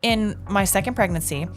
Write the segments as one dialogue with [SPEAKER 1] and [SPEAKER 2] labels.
[SPEAKER 1] In my second pregnancy,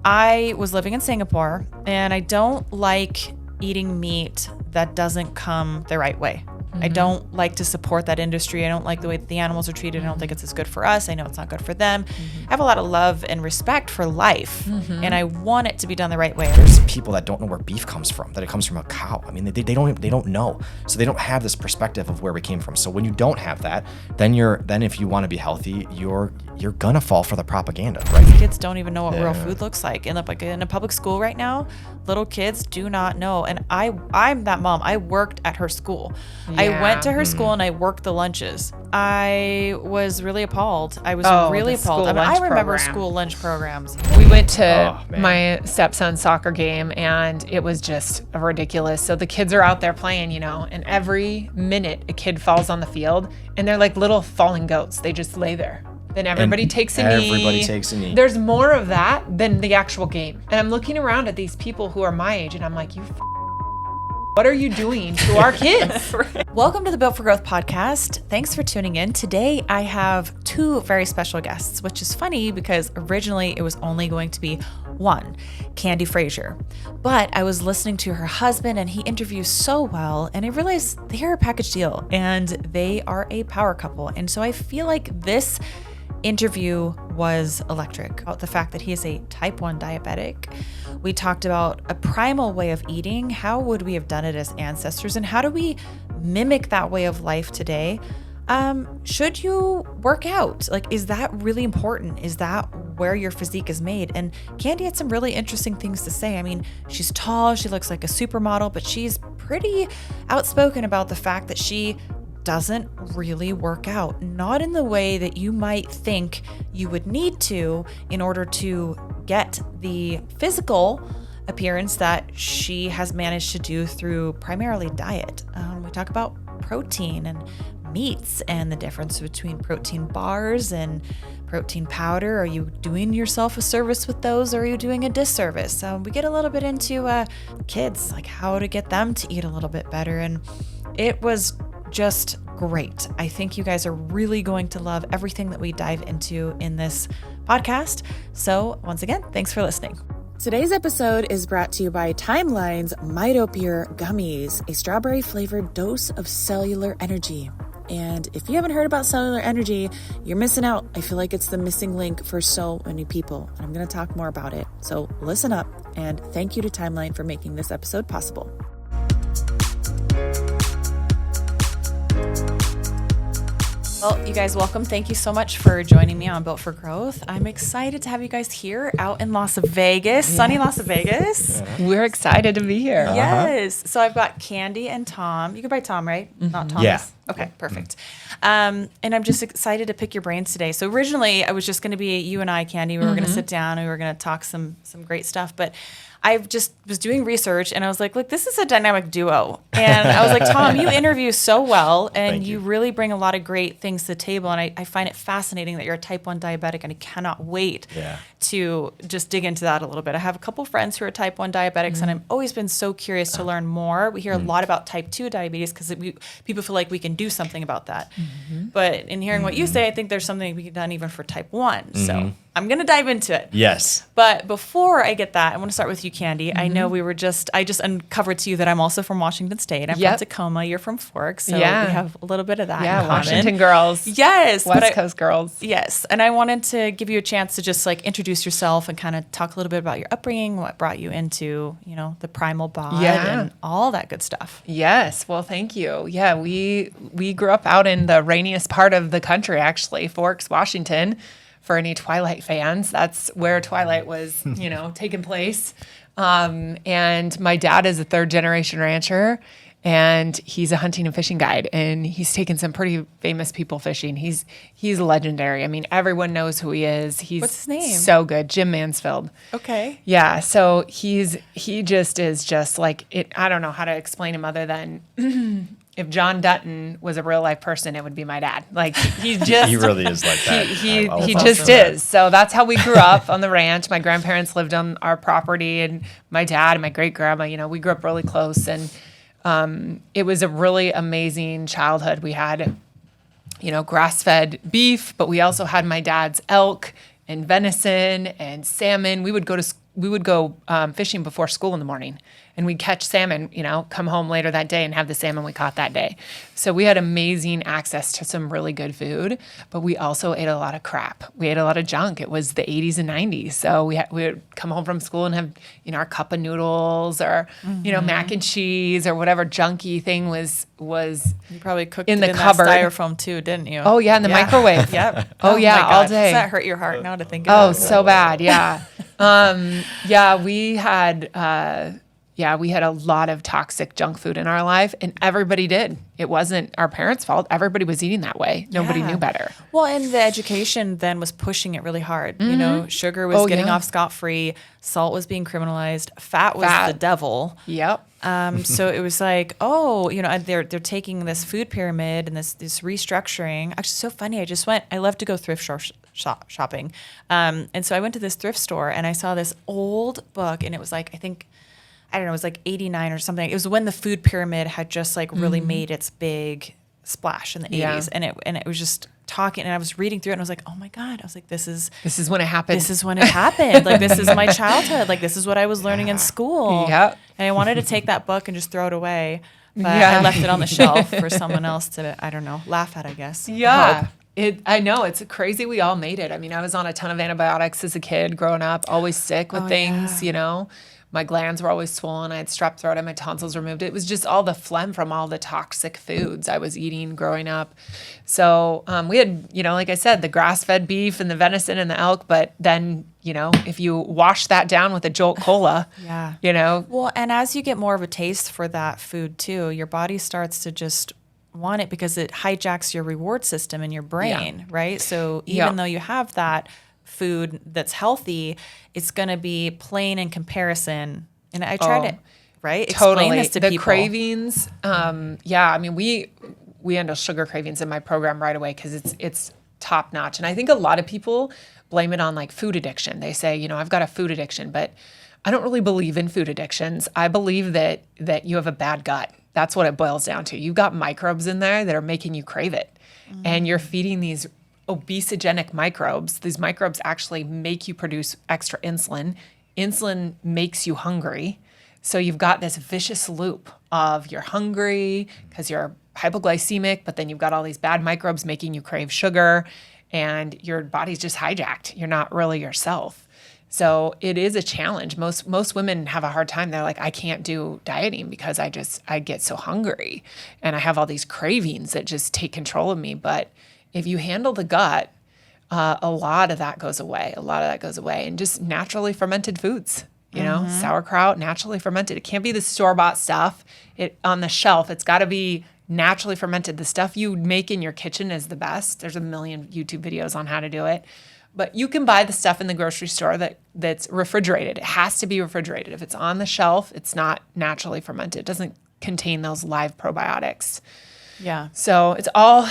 [SPEAKER 1] I was living in Singapore, and I don't like eating meat that doesn't come the right way. I don't like to support that industry. I don't like the way that the animals are treated. I don't think it's as good for us. I know it's not good for them. I have a lot of love and respect for life, and I want it to be done the right way.
[SPEAKER 2] There's people that don't know where beef comes from, that it comes from a cow. I mean, they don't know. So they don't have this perspective of where we came from. So when you don't have that, then if you want to be healthy, you're gonna fall for the propaganda, right?
[SPEAKER 1] Kids don't even know what real food looks like. In a public school right now, little kids do not know. And I'm that mom. I worked at her school. I went to her school and I worked the lunches. I was really appalled. I remember school lunch programs.
[SPEAKER 3] We went to my stepson's soccer game, and it was just ridiculous. So the kids are out there playing, and every minute a kid falls on the field, and they're like little falling goats. They just lay there. Then everybody takes a knee.
[SPEAKER 2] Everybody takes a knee.
[SPEAKER 3] There's more of that than the actual game. And I'm looking around at these people who are my age, and I'm like, what are you doing to our kids?
[SPEAKER 1] Welcome to the Built for Growth podcast. Thanks for tuning in. Today, I have two very special guests, which is funny because originally it was only going to be one, Candi Frazier. But I was listening to her husband and he interviews so well, and I realized they're a package deal and they are a power couple. And so I feel like this interview was electric. About the fact that he is a type 1 diabetic. We talked about a primal way of eating. How would we have done it as ancestors? And how do we mimic that way of life today? Should you work out? Is that really important? Is that where your physique is made? And Candi had some really interesting things to say. I mean, she's tall, she looks like a supermodel, but she's pretty outspoken about the fact that she doesn't really work out, not in the way that you might think you would need to in order to get the physical appearance that she has managed to do through primarily diet. We talk about protein and meats and the difference between protein bars and protein powder. Are you doing yourself a service with those, or are you doing a disservice? We get a little bit into kids, like how to get them to eat a little bit better, and it was just great. I think you guys are really going to love everything that we dive into in this podcast. So once again, thanks for listening. Today's episode is brought to you by Timeline's Mitopure Gummies, a strawberry flavored dose of cellular energy. And if you haven't heard about cellular energy, you're missing out. I feel like it's the missing link for so many people. And I'm going to talk more about it. So listen up, and thank you to Timeline for making this episode possible. Well, you guys, welcome. Thank you so much for joining me on Built for Growth. I'm excited to have you guys here out in Las Vegas, sunny Las Vegas.
[SPEAKER 3] We're excited to be here.
[SPEAKER 1] Yes. So I've got Candi and Tom. You go by Tom, right? Not Thomas?
[SPEAKER 2] Yeah.
[SPEAKER 1] Okay, perfect. And I'm just excited to pick your brains today. So originally, I was just going to be you and I, Candi. We were going to sit down and we were going to talk some great stuff. But I just was doing research and I was like, look, this is a dynamic duo. And I was like, Tom, you interview so well and you really bring a lot of great things to the table. And I find it fascinating that you're a type 1 diabetic, and I cannot wait to just dig into that a little bit. I have a couple friends who are type 1 diabetics and I've always been so curious to learn more. We hear a lot about type 2 diabetes because people feel like we can do something about that. But in hearing what you say, I think there's something we can done even for type 1. So I'm going to dive into it.
[SPEAKER 2] Yes.
[SPEAKER 1] But before I get that, I want to start with you, Candi. I know I just uncovered to you that I'm also from Washington State. I'm from Tacoma. You're from Forks. So we have a little bit of that in common.
[SPEAKER 3] Washington girls.
[SPEAKER 1] Yes.
[SPEAKER 3] West Coast girls.
[SPEAKER 1] Yes. And I wanted to give you a chance to just introduce yourself and kind of talk a little bit about your upbringing, what brought you into, the Primal Bod and all that good stuff.
[SPEAKER 3] Yes. Well, thank you. Yeah, we grew up out in the rainiest part of the country, actually, Forks, Washington. For any Twilight fans, that's where Twilight was, taking place. And my dad is a third generation rancher, and he's a hunting and fishing guide, and he's taken some pretty famous people fishing. He's legendary. I mean, everyone knows who he is.
[SPEAKER 1] What's his name?
[SPEAKER 3] So good. Jim Mansfield.
[SPEAKER 1] Okay.
[SPEAKER 3] Yeah. So he just is just like it. I don't know how to explain him other than if John Dutton was a real life person, it would be my dad. He just
[SPEAKER 2] he really is like that.
[SPEAKER 3] He just is. So that's how we grew up on the ranch. My grandparents lived on our property, and my dad and my great grandma, we grew up really close, and it was a really amazing childhood. We had, grass fed beef, but we also had my dad's elk and venison and salmon. We would go fishing before school in the morning, and we'd catch salmon, come home later that day and have the salmon we caught that day. So we had amazing access to some really good food, but we also ate a lot of crap. We ate a lot of junk. It was the 80s and 90s. So we would come home from school and have, our cup of noodles or, mac and cheese or whatever junky thing was
[SPEAKER 1] You probably cooked
[SPEAKER 3] in
[SPEAKER 1] it
[SPEAKER 3] the
[SPEAKER 1] in
[SPEAKER 3] cupboard.
[SPEAKER 1] that styrofoam too, didn't you?
[SPEAKER 3] Oh yeah, in the microwave.
[SPEAKER 1] Yep.
[SPEAKER 3] Oh yeah,
[SPEAKER 1] my
[SPEAKER 3] all
[SPEAKER 1] God.
[SPEAKER 3] day.
[SPEAKER 1] Does that hurt your heart now to think about?
[SPEAKER 3] Oh, so bad. Yeah. We had a lot of toxic junk food in our life, and everybody did. It wasn't our parents' fault. Everybody was eating that way. Nobody knew better.
[SPEAKER 1] Well, and the education then was pushing it really hard. Sugar was getting off scot-free. Salt was being criminalized. Fat was the devil.
[SPEAKER 3] Yep.
[SPEAKER 1] So it was like, they're taking this food pyramid and this restructuring. Actually, so funny. I love to go thrift shopping. And so I went to this thrift store and I saw this old book, and it was like, it was like 89 or something. It was when the food pyramid had just like really made its big splash in the 80s. And it was just talking, and I was reading through it and I was like, oh my God. I was like, this is
[SPEAKER 3] when it happened.
[SPEAKER 1] This is when it happened. Like, this is my childhood. Like, this is what I was learning in school.
[SPEAKER 3] Yep.
[SPEAKER 1] And I wanted to take that book and just throw it away. But I left it on the shelf for someone else to, laugh at, I guess.
[SPEAKER 3] Yeah. I know. It's crazy we all made it. I mean, I was on a ton of antibiotics as a kid growing up, always sick with things, My glands were always swollen. I had strep throat and my tonsils removed. It was just all the phlegm from all the toxic foods I was eating growing up. So we had, like I said, the grass-fed beef and the venison and the elk. But then, if you wash that down with a Jolt Cola,
[SPEAKER 1] Well, and as you get more of a taste for that food too, your body starts to just want it because it hijacks your reward system in your brain, right? So even though you have that food that's healthy, it's going to be plain in comparison. And I try to, explain this to
[SPEAKER 3] the
[SPEAKER 1] people.
[SPEAKER 3] Cravings. We handle sugar cravings in my program right away because it's top notch. And I think a lot of people blame it on like food addiction. They say, I've got a food addiction, but I don't really believe in food addictions. I believe that you have a bad gut. That's what it boils down to. You've got microbes in there that are making you crave it. And you're feeding these obesogenic microbes. These microbes actually make you produce extra insulin. Insulin makes you hungry. So you've got this vicious loop of you're hungry because you're hypoglycemic, but then you've got all these bad microbes making you crave sugar, and your body's just hijacked. You're not really yourself. So it is a challenge. Most women have a hard time. They're like, I can't do dieting because I get so hungry and I have all these cravings that just take control of me. But if you handle the gut, a lot of that goes away. And just naturally fermented foods, sauerkraut, naturally fermented. It can't be the store-bought stuff on the shelf. It's got to be naturally fermented. The stuff you make in your kitchen is the best. There's a million YouTube videos on how to do it. But you can buy the stuff in the grocery store that's refrigerated. It has to be refrigerated. If it's on the shelf, it's not naturally fermented. It doesn't contain those live probiotics.
[SPEAKER 1] Yeah.
[SPEAKER 3] So it's all,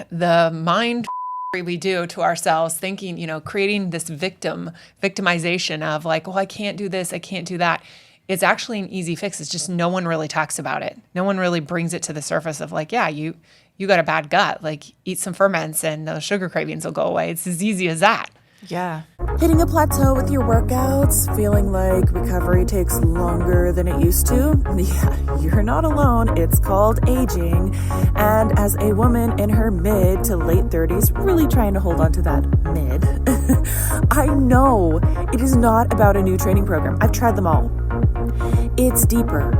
[SPEAKER 3] the mind we do to ourselves, thinking, creating this victimization of like, well, I can't do this, I can't do that. It's actually an easy fix. It's just no one really talks about it. No one really brings it to the surface of like, yeah, you got a bad gut. Like, eat some ferments and those sugar cravings will go away. It's as easy as that.
[SPEAKER 1] Yeah.
[SPEAKER 4] Hitting a plateau with your workouts, feeling like recovery takes longer than it used to? Yeah, you're not alone. It's called aging. And as a woman in her mid to late 30s, really trying to hold on to that mid, I know it is not about a new training program. I've tried them all. It's deeper,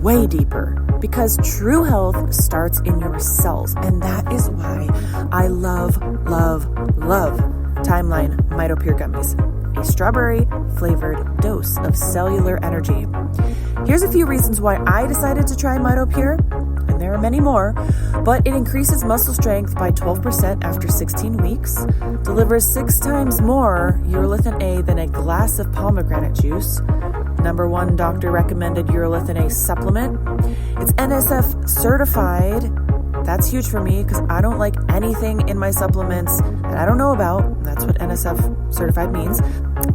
[SPEAKER 4] way deeper, because true health starts in your cells. And that is why I love Timeline Mitopure Gummies, a strawberry-flavored dose of cellular energy. Here's a few reasons why I decided to try Mitopure, and there are many more, but it increases muscle strength by 12% after 16 weeks, delivers 6 times more urolithin A than a glass of pomegranate juice, #1 doctor-recommended urolithin A supplement. It's NSF certified. That's huge for me because I don't like anything in my supplements that I don't know about. That's what NSF certified means.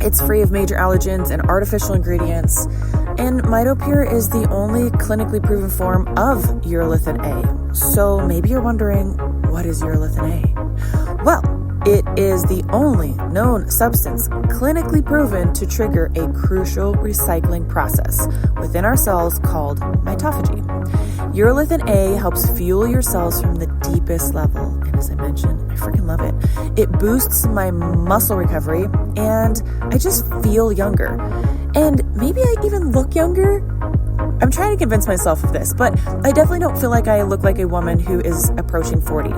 [SPEAKER 4] It's free of major allergens and artificial ingredients. And Mitopure is the only clinically proven form of urolithin A. So maybe you're wondering, what is urolithin A? Well, It is the only known substance clinically proven to trigger a crucial recycling process within our cells called mitophagy. Urolithin A helps fuel your cells from the deepest level. And as I mentioned, I freaking love it. It boosts my muscle recovery and I just feel younger. And maybe I even look younger. I'm trying to convince myself of this, but I definitely don't feel like I look like a woman who is approaching 40.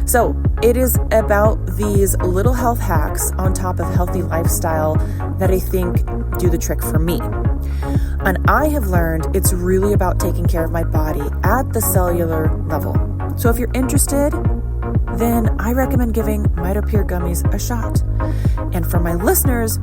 [SPEAKER 4] So it is about these little health hacks on top of healthy lifestyle that I think do the trick for me. And I have learned it's really about taking care of my body at the cellular level. So if you're interested, then I recommend giving MitoPure gummies a shot. And for my listeners,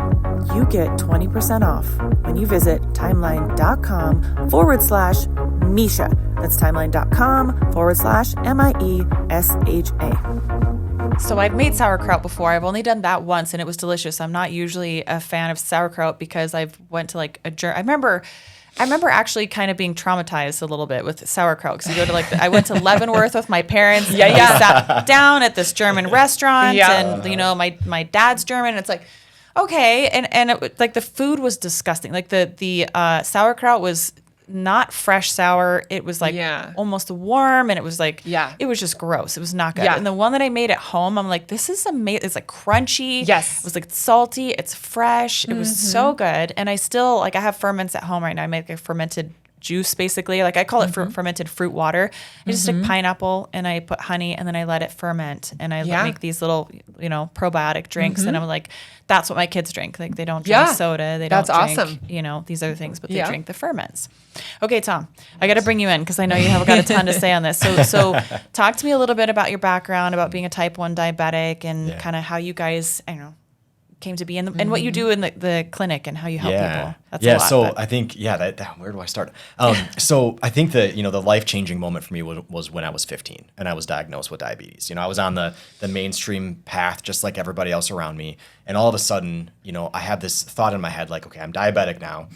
[SPEAKER 4] you get 20% off when you visit timeline.com/Miesha. That's timeline.com/Miesha.
[SPEAKER 1] So I've made sauerkraut before. I've only done that once and it was delicious. I'm not usually a fan of sauerkraut because I've went to like a I remember actually kind of being traumatized a little bit with sauerkraut because you go to I went to Leavenworth with my parents. We sat down at this German restaurant and my dad's German. And it's like, okay. And it, like the food was disgusting. Like the sauerkraut was not fresh sour. It was like almost warm and it was like, it was just gross. It was not good. And the one that I made at home, I'm like, this is amazing. It's like crunchy.
[SPEAKER 3] Yes.
[SPEAKER 1] It was like salty. It's fresh. It was so good. And I still I have ferments at home right now. I make a fermented juice basically. Like I call it fermented fruit water. I just stick pineapple and I put honey and then I let it ferment and I make these little, probiotic drinks and I'm like, that's what my kids drink. Like they don't drink soda. They don't drink,
[SPEAKER 3] awesome.
[SPEAKER 1] These other things, but they drink the ferments. Okay, Tom, I got to bring you in because I know you have got a ton to say on this. So talk to me a little bit about your background, about being a type 1 diabetic and kind of how you guys, came to be in and what you do in the clinic and how you help people. That's a lot,
[SPEAKER 2] so I think, that where do I start? So I think that, the life-changing moment for me was when I was 15 and I was diagnosed with diabetes. I was on the mainstream path just like everybody else around me. And all of a sudden, I have this thought in my head like, okay, I'm diabetic now.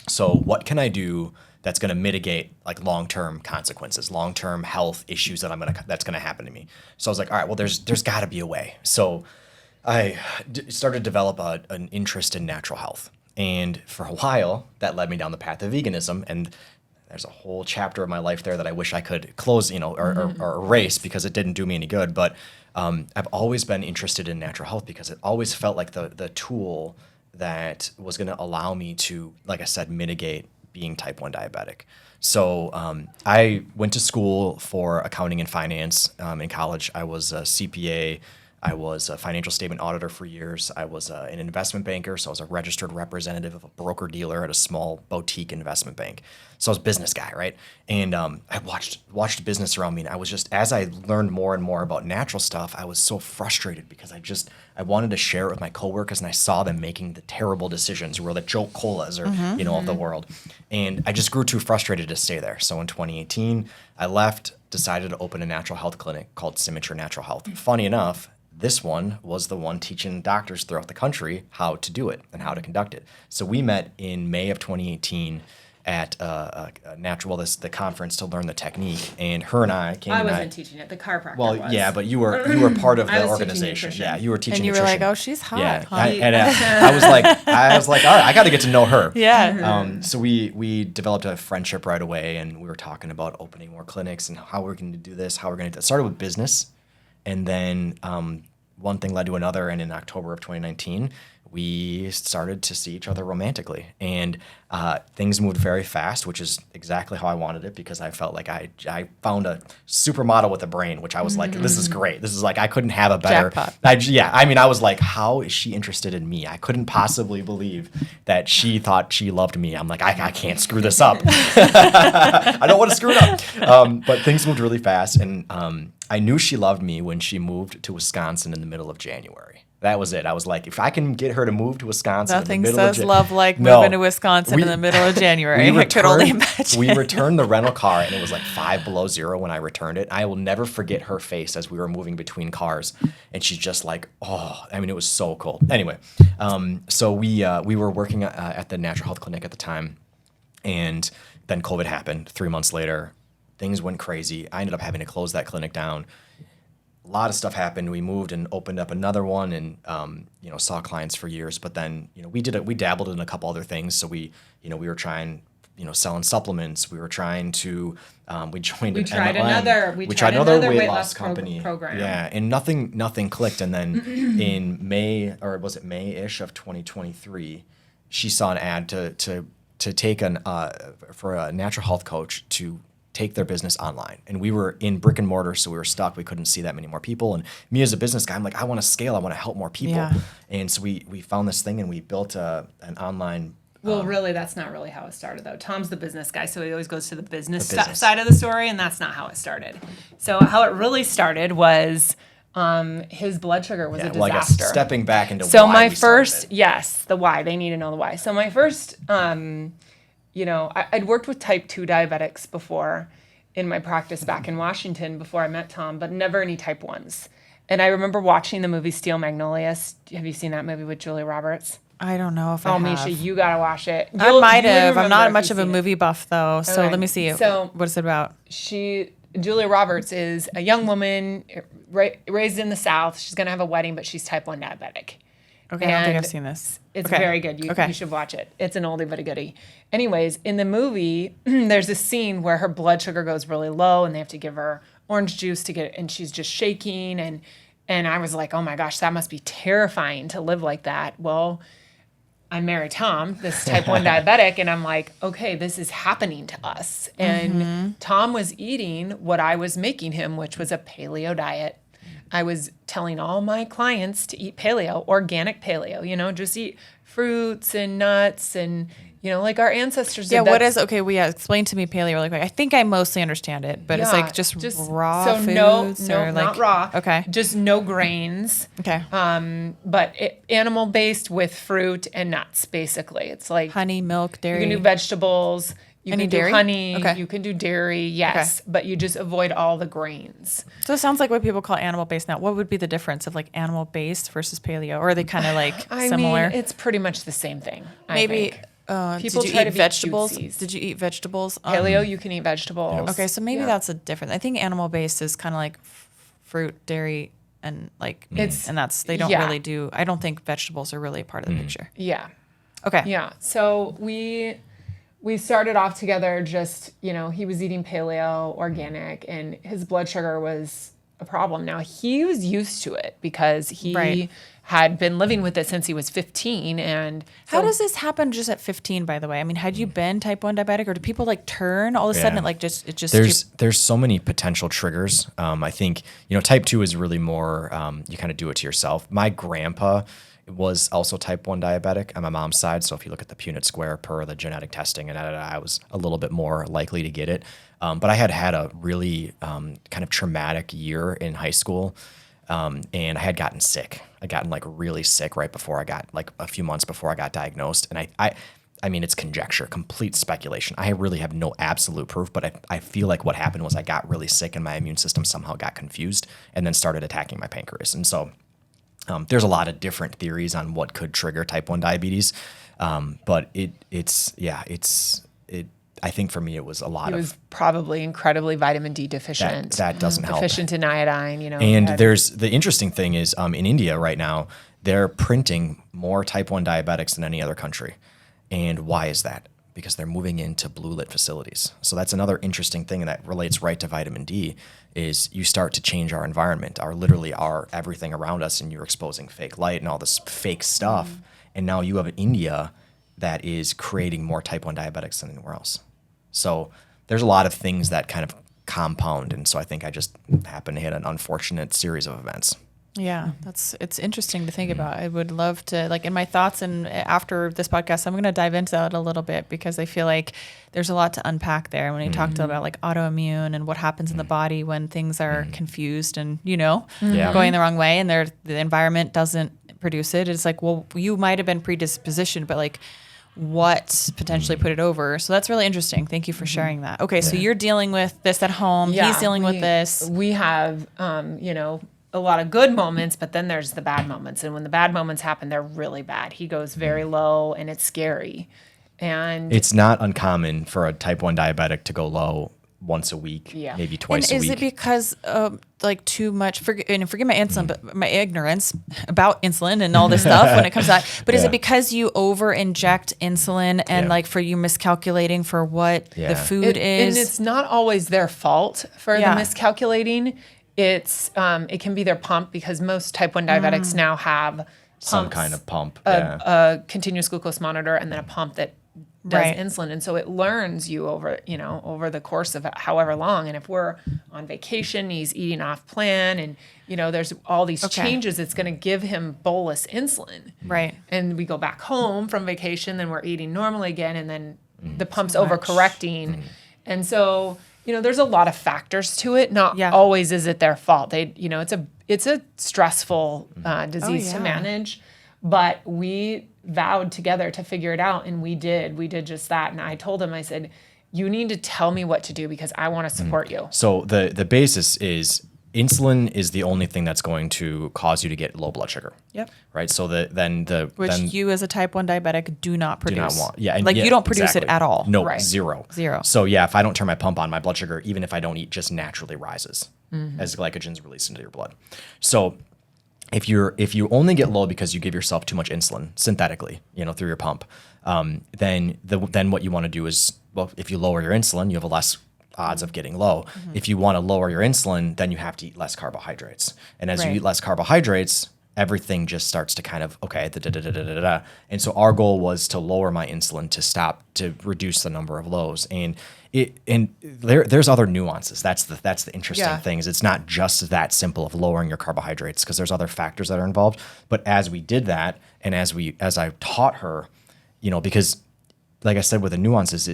[SPEAKER 2] So what can I do that's going to mitigate like long-term consequences, long-term health issues that's going to happen to me? So I was like, all right, well, there's got to be a way. So I started to develop an interest in natural health. And for a while, that led me down the path of veganism. And there's a whole chapter of my life there that I wish I could close, or erase because it didn't do me any good. But I've always been interested in natural health because it always felt like the tool that was going to allow me to, like I said, mitigate being type 1 diabetic. So I went to school for accounting and finance in college. I was a CPA. I was a financial statement auditor for years. I was an investment banker, so I was a registered representative of a broker-dealer at a small boutique investment bank. So I was a business guy, right? And I watched business around me, and I was just, as I learned more and more about natural stuff, I was so frustrated because I wanted to share it with my coworkers, and I saw them making the terrible decisions, who were the Jolt Colas or of the world. And I just grew too frustrated to stay there. So in 2018, I left, decided to open a natural health clinic called Symmetry Natural Health. Funny enough, this one was the one teaching doctors throughout the country how to do it and how to conduct it. So we met in May of 2018 at the conference to learn the technique, and her and I came.
[SPEAKER 3] I wasn't teaching it; the chiropractor was.
[SPEAKER 2] Yeah, but you were part of the organization. Yeah, you were teaching.
[SPEAKER 1] And you
[SPEAKER 2] nutrition.
[SPEAKER 1] were like, "Oh, she's hot."
[SPEAKER 2] Yeah,
[SPEAKER 1] huh?
[SPEAKER 2] and I was like, all right, I got to get to know her.
[SPEAKER 1] Yeah.
[SPEAKER 2] So we developed a friendship right away, and we were talking about opening more clinics and how we're going to do this, how we're going to. It started with business, and then one thing led to another, and in October of 2019, we started to see each other romantically, and things moved very fast, which is exactly how I wanted it because I felt like I found a supermodel with a brain, which I was like, this is great. This is like, I couldn't have a better.
[SPEAKER 1] Jackpot.
[SPEAKER 2] I was like, how is she interested in me? I couldn't possibly believe that she thought she loved me. I'm like, I can't screw this up. I don't want to screw it up. But things moved really fast, and I knew she loved me when she moved to Wisconsin in the middle of January. That was it. I was like, if I can get her to move to Wisconsin
[SPEAKER 1] Nothing
[SPEAKER 2] in the middle
[SPEAKER 1] says love like moving to Wisconsin in the middle of January. I could only imagine.
[SPEAKER 2] We returned the rental car, and it was like 5 below zero when I returned it. I will never forget her face as we were moving between cars, and she's just like, oh, it was so cold. Anyway, so we were working at the Natural Health Clinic at the time, and then COVID happened 3 months later. Things went crazy. I ended up having to close that clinic down. a lot of stuff happened. We moved and opened up another one, and saw clients for years. But then we dabbled in a couple other things. So we were trying selling supplements. We were trying to we joined.
[SPEAKER 3] We
[SPEAKER 2] an
[SPEAKER 3] tried
[SPEAKER 2] MLM.
[SPEAKER 3] another
[SPEAKER 2] weight loss company
[SPEAKER 3] program.
[SPEAKER 2] Yeah, and nothing clicked. And then in May, or was it May-ish of 2023, she saw an ad to take for a natural health coach to take their business online. And we were in brick and mortar, so we were stuck. We couldn't see that many more people. And me as a business guy, I'm like, I want to scale. I want to help more people.
[SPEAKER 1] Yeah.
[SPEAKER 2] And so we found this thing, and we built an online.
[SPEAKER 3] Well, really, that's not really how it started, though. Tom's the business guy, so he always goes to the business
[SPEAKER 2] business.
[SPEAKER 3] side of the story, and that's not how it started. So how it really started was his blood sugar was a
[SPEAKER 2] Well, I
[SPEAKER 3] disaster.
[SPEAKER 2] guess stepping back into
[SPEAKER 3] So
[SPEAKER 2] why
[SPEAKER 3] my
[SPEAKER 2] we
[SPEAKER 3] first,
[SPEAKER 2] started it.
[SPEAKER 3] yes, the why. They need to know the why. So my first, I'd worked with type 2 diabetics before in my practice back in Washington before I met Tom, but never any type 1s. And I remember watching the movie Steel Magnolias. Have you seen that movie with Julia Roberts?
[SPEAKER 1] I don't know if I have.
[SPEAKER 3] Miesha, you gotta watch it.
[SPEAKER 1] I might
[SPEAKER 3] you would
[SPEAKER 1] have. I'm
[SPEAKER 3] remember
[SPEAKER 1] not
[SPEAKER 3] if
[SPEAKER 1] much
[SPEAKER 3] you've
[SPEAKER 1] of a
[SPEAKER 3] seen it.
[SPEAKER 1] movie buff, though. So
[SPEAKER 3] Okay.
[SPEAKER 1] let me see.
[SPEAKER 3] So-
[SPEAKER 1] what is it about?
[SPEAKER 3] Julia Roberts is a young woman raised in the South. She's gonna have a wedding, but she's type 1 diabetic.
[SPEAKER 1] Okay, I don't think
[SPEAKER 3] And
[SPEAKER 1] I've seen this.
[SPEAKER 3] It's
[SPEAKER 1] Okay.
[SPEAKER 3] very good. You should watch it. It's an oldie but a goodie. Anyways, in the movie, there's this scene where her blood sugar goes really low, and they have to give her orange juice to get it, and she's just shaking. And I was like, oh my gosh, that must be terrifying to live like that. Well, I married Tom, this type 1 diabetic, and I'm like, okay, this is happening to us. And Tom was eating what I was making him, which was a paleo diet. I was telling all my clients to eat paleo, organic paleo, just eat fruits and nuts and, like our ancestors did.
[SPEAKER 1] Yeah, what is, explain to me paleo really quick. I think I mostly understand it, but it's like just raw
[SPEAKER 3] so
[SPEAKER 1] foods?
[SPEAKER 3] No,
[SPEAKER 1] or like,
[SPEAKER 3] not raw.
[SPEAKER 1] Okay.
[SPEAKER 3] Just no grains.
[SPEAKER 1] Okay.
[SPEAKER 3] But animal-based with fruit and nuts, basically. It's like
[SPEAKER 1] Honey, milk, dairy.
[SPEAKER 3] you can do vegetables. You
[SPEAKER 1] Any
[SPEAKER 3] can
[SPEAKER 1] dairy?
[SPEAKER 3] do honey.
[SPEAKER 1] Okay.
[SPEAKER 3] You can do dairy, yes. But you just avoid all the grains.
[SPEAKER 1] So it sounds like what people call animal-based now. What would be the difference of like animal-based versus paleo? Or are they kind of like similar?
[SPEAKER 3] I mean, it's pretty much the same thing.
[SPEAKER 1] Maybe.
[SPEAKER 3] People
[SPEAKER 1] did you
[SPEAKER 3] try
[SPEAKER 1] eat
[SPEAKER 3] to be
[SPEAKER 1] vegetables?
[SPEAKER 3] cutesies.
[SPEAKER 1] Did you eat vegetables?
[SPEAKER 3] Paleo, you can eat vegetables.
[SPEAKER 1] Okay, so maybe that's a difference. I think animal-based is kind of like fruit, dairy, and like and that's they don't really do. I don't think vegetables are really a part of the picture.
[SPEAKER 3] Yeah.
[SPEAKER 1] Okay.
[SPEAKER 3] Yeah. So we started off together just, he was eating paleo, organic, and his blood sugar was a problem. Now, he was used to it because he had been living with it since he was 15. And
[SPEAKER 1] how does this happen just at 15, by the way? I mean, had you been type 1 diabetic, or do people like turn all of a sudden
[SPEAKER 2] there's so many potential triggers. I think, type 2 is really more, you kind of do it to yourself. My grandpa was also type 1 diabetic on my mom's side. So if you look at the Punnett square per the genetic testing, and I was a little bit more likely to get it. But I had a really kind of traumatic year in high school. And I had gotten sick. I gotten like really sick right before I got, like a few months before I got diagnosed. And I mean, it's conjecture, complete speculation. I really have no absolute proof, but I feel like what happened was I got really sick and my immune system somehow got confused and then started attacking my pancreas. And so there's a lot of different theories on what could trigger type 1 diabetes. But I think for me, it was a lot
[SPEAKER 3] he was probably incredibly vitamin D deficient.
[SPEAKER 2] That doesn't help.
[SPEAKER 3] Deficient in iodine,
[SPEAKER 2] And there's the interesting thing is in India right now, they're printing more type 1 diabetics than any other country. And why is that? Because they're moving into blue lit facilities. So that's another interesting thing that relates right to vitamin D is you start to change our environment, our everything around us, and you're exposing fake light and all this fake stuff. And now you have India that is creating more type 1 diabetics than anywhere else. So there's a lot of things that kind of compound. And so I think I just happened to hit an unfortunate series of events.
[SPEAKER 1] Yeah, it's interesting to think about. I would love to, like, in my thoughts and after this podcast, I'm going to dive into that a little bit because I feel like there's a lot to unpack there when you talked about like autoimmune and what happens in the body when things are confused and, going the wrong way and the environment doesn't produce it. It's like, well, you might have been predispositioned, but like what potentially put it over. So that's really interesting. Thank you for sharing that. Okay, so you're dealing with this at home. He's dealing with this.
[SPEAKER 3] We have, a lot of good moments, but then there's the bad moments. And when the bad moments happen, they're really bad. He goes very low and it's scary. And
[SPEAKER 2] it's not uncommon for a type 1 diabetic to go low once a week,
[SPEAKER 3] Yeah.
[SPEAKER 2] maybe twice a
[SPEAKER 1] And
[SPEAKER 2] week.
[SPEAKER 1] is it because like too much, and forgive my insulin, but my ignorance about insulin and all this stuff when it comes to that, but is it because you over inject insulin and
[SPEAKER 2] Yeah.
[SPEAKER 1] like for you miscalculating for what the food is?
[SPEAKER 3] And it's not always their fault for
[SPEAKER 1] Yeah.
[SPEAKER 3] the miscalculating. It can be their pump, because most type 1 diabetics now have
[SPEAKER 2] Some
[SPEAKER 3] pumps,
[SPEAKER 2] kind of pump.
[SPEAKER 3] a continuous glucose monitor, and then a pump that does
[SPEAKER 1] Right.
[SPEAKER 3] insulin. And so it learns you over the course of however long. And if we're on vacation, he's eating off plan, and there's all these changes, it's going to give him bolus insulin.
[SPEAKER 1] Right.
[SPEAKER 3] And we go back home from vacation, then we're eating normally again, and then the pump's
[SPEAKER 1] Too much.
[SPEAKER 3] overcorrecting. And so, there's a lot of factors to it. Not
[SPEAKER 1] Yeah.
[SPEAKER 3] always is it their fault. It's a stressful disease to
[SPEAKER 1] yeah.
[SPEAKER 3] manage, but we vowed together to figure it out, and we did just that. And I told him, I said, you need to tell me what to do, because I want to support you.
[SPEAKER 2] So the basis is insulin is the only thing that's going to cause you to get low blood sugar.
[SPEAKER 1] Yep.
[SPEAKER 2] Right. So
[SPEAKER 1] Which you as a type 1 diabetic do not produce.
[SPEAKER 2] do not want. Yeah. And
[SPEAKER 1] like you don't produce
[SPEAKER 2] exactly.
[SPEAKER 1] it at all.
[SPEAKER 2] No,
[SPEAKER 3] Right.
[SPEAKER 2] zero. So yeah, if I don't turn my pump on, my blood sugar, even if I don't eat, just naturally rises as glycogen's released into your blood. So if you only get low because you give yourself too much insulin synthetically, through your pump, then what you want to do is, well, if you lower your insulin, you have a less odds of getting low. If you want to lower your insulin, then you have to eat less carbohydrates. And as you
[SPEAKER 1] Right.
[SPEAKER 2] eat less carbohydrates, everything just starts to kind of, And so our goal was to lower my insulin to reduce the number of lows. And there's other nuances. That's the interesting thing, is it's not just that simple of lowering your carbohydrates, because there's other factors that are involved. But as we did that, and as I taught her, because like I said, with the nuances,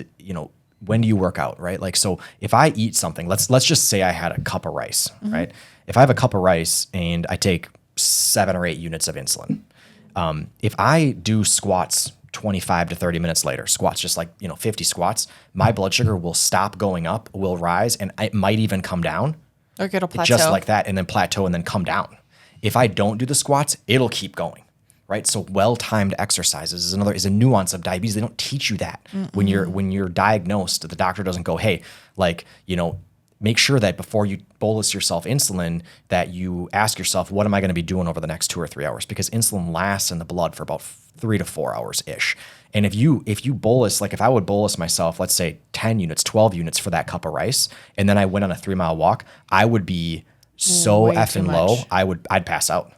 [SPEAKER 2] when do you work out, right? Like, so if I eat something, let's just say I had a cup of rice, right? If I have a cup of rice and I take 7 or 8 units of insulin, if I do squats 25 to 30 minutes later, squats, just like, 50 squats, my blood sugar will stop going up, will rise, and it might even come down.
[SPEAKER 1] Or it'll plateau.
[SPEAKER 2] Just like that, and then plateau and then come down. If I don't do the squats, it'll keep going. Right. So well-timed exercises is a nuance of diabetes. They don't teach you that. When you're diagnosed, the doctor doesn't go, hey, make sure that before you bolus yourself insulin, that you ask yourself, what am I going to be doing over the next 2 or 3 hours? Because insulin lasts in the blood for about 3 to 4 hours ish. And if you bolus, like if I would bolus myself, let's say 10 units, 12 units for that cup of rice, and then I went on a 3-mile walk, I would be so
[SPEAKER 1] Way too
[SPEAKER 2] effing low,
[SPEAKER 1] much.
[SPEAKER 2] I'd pass out.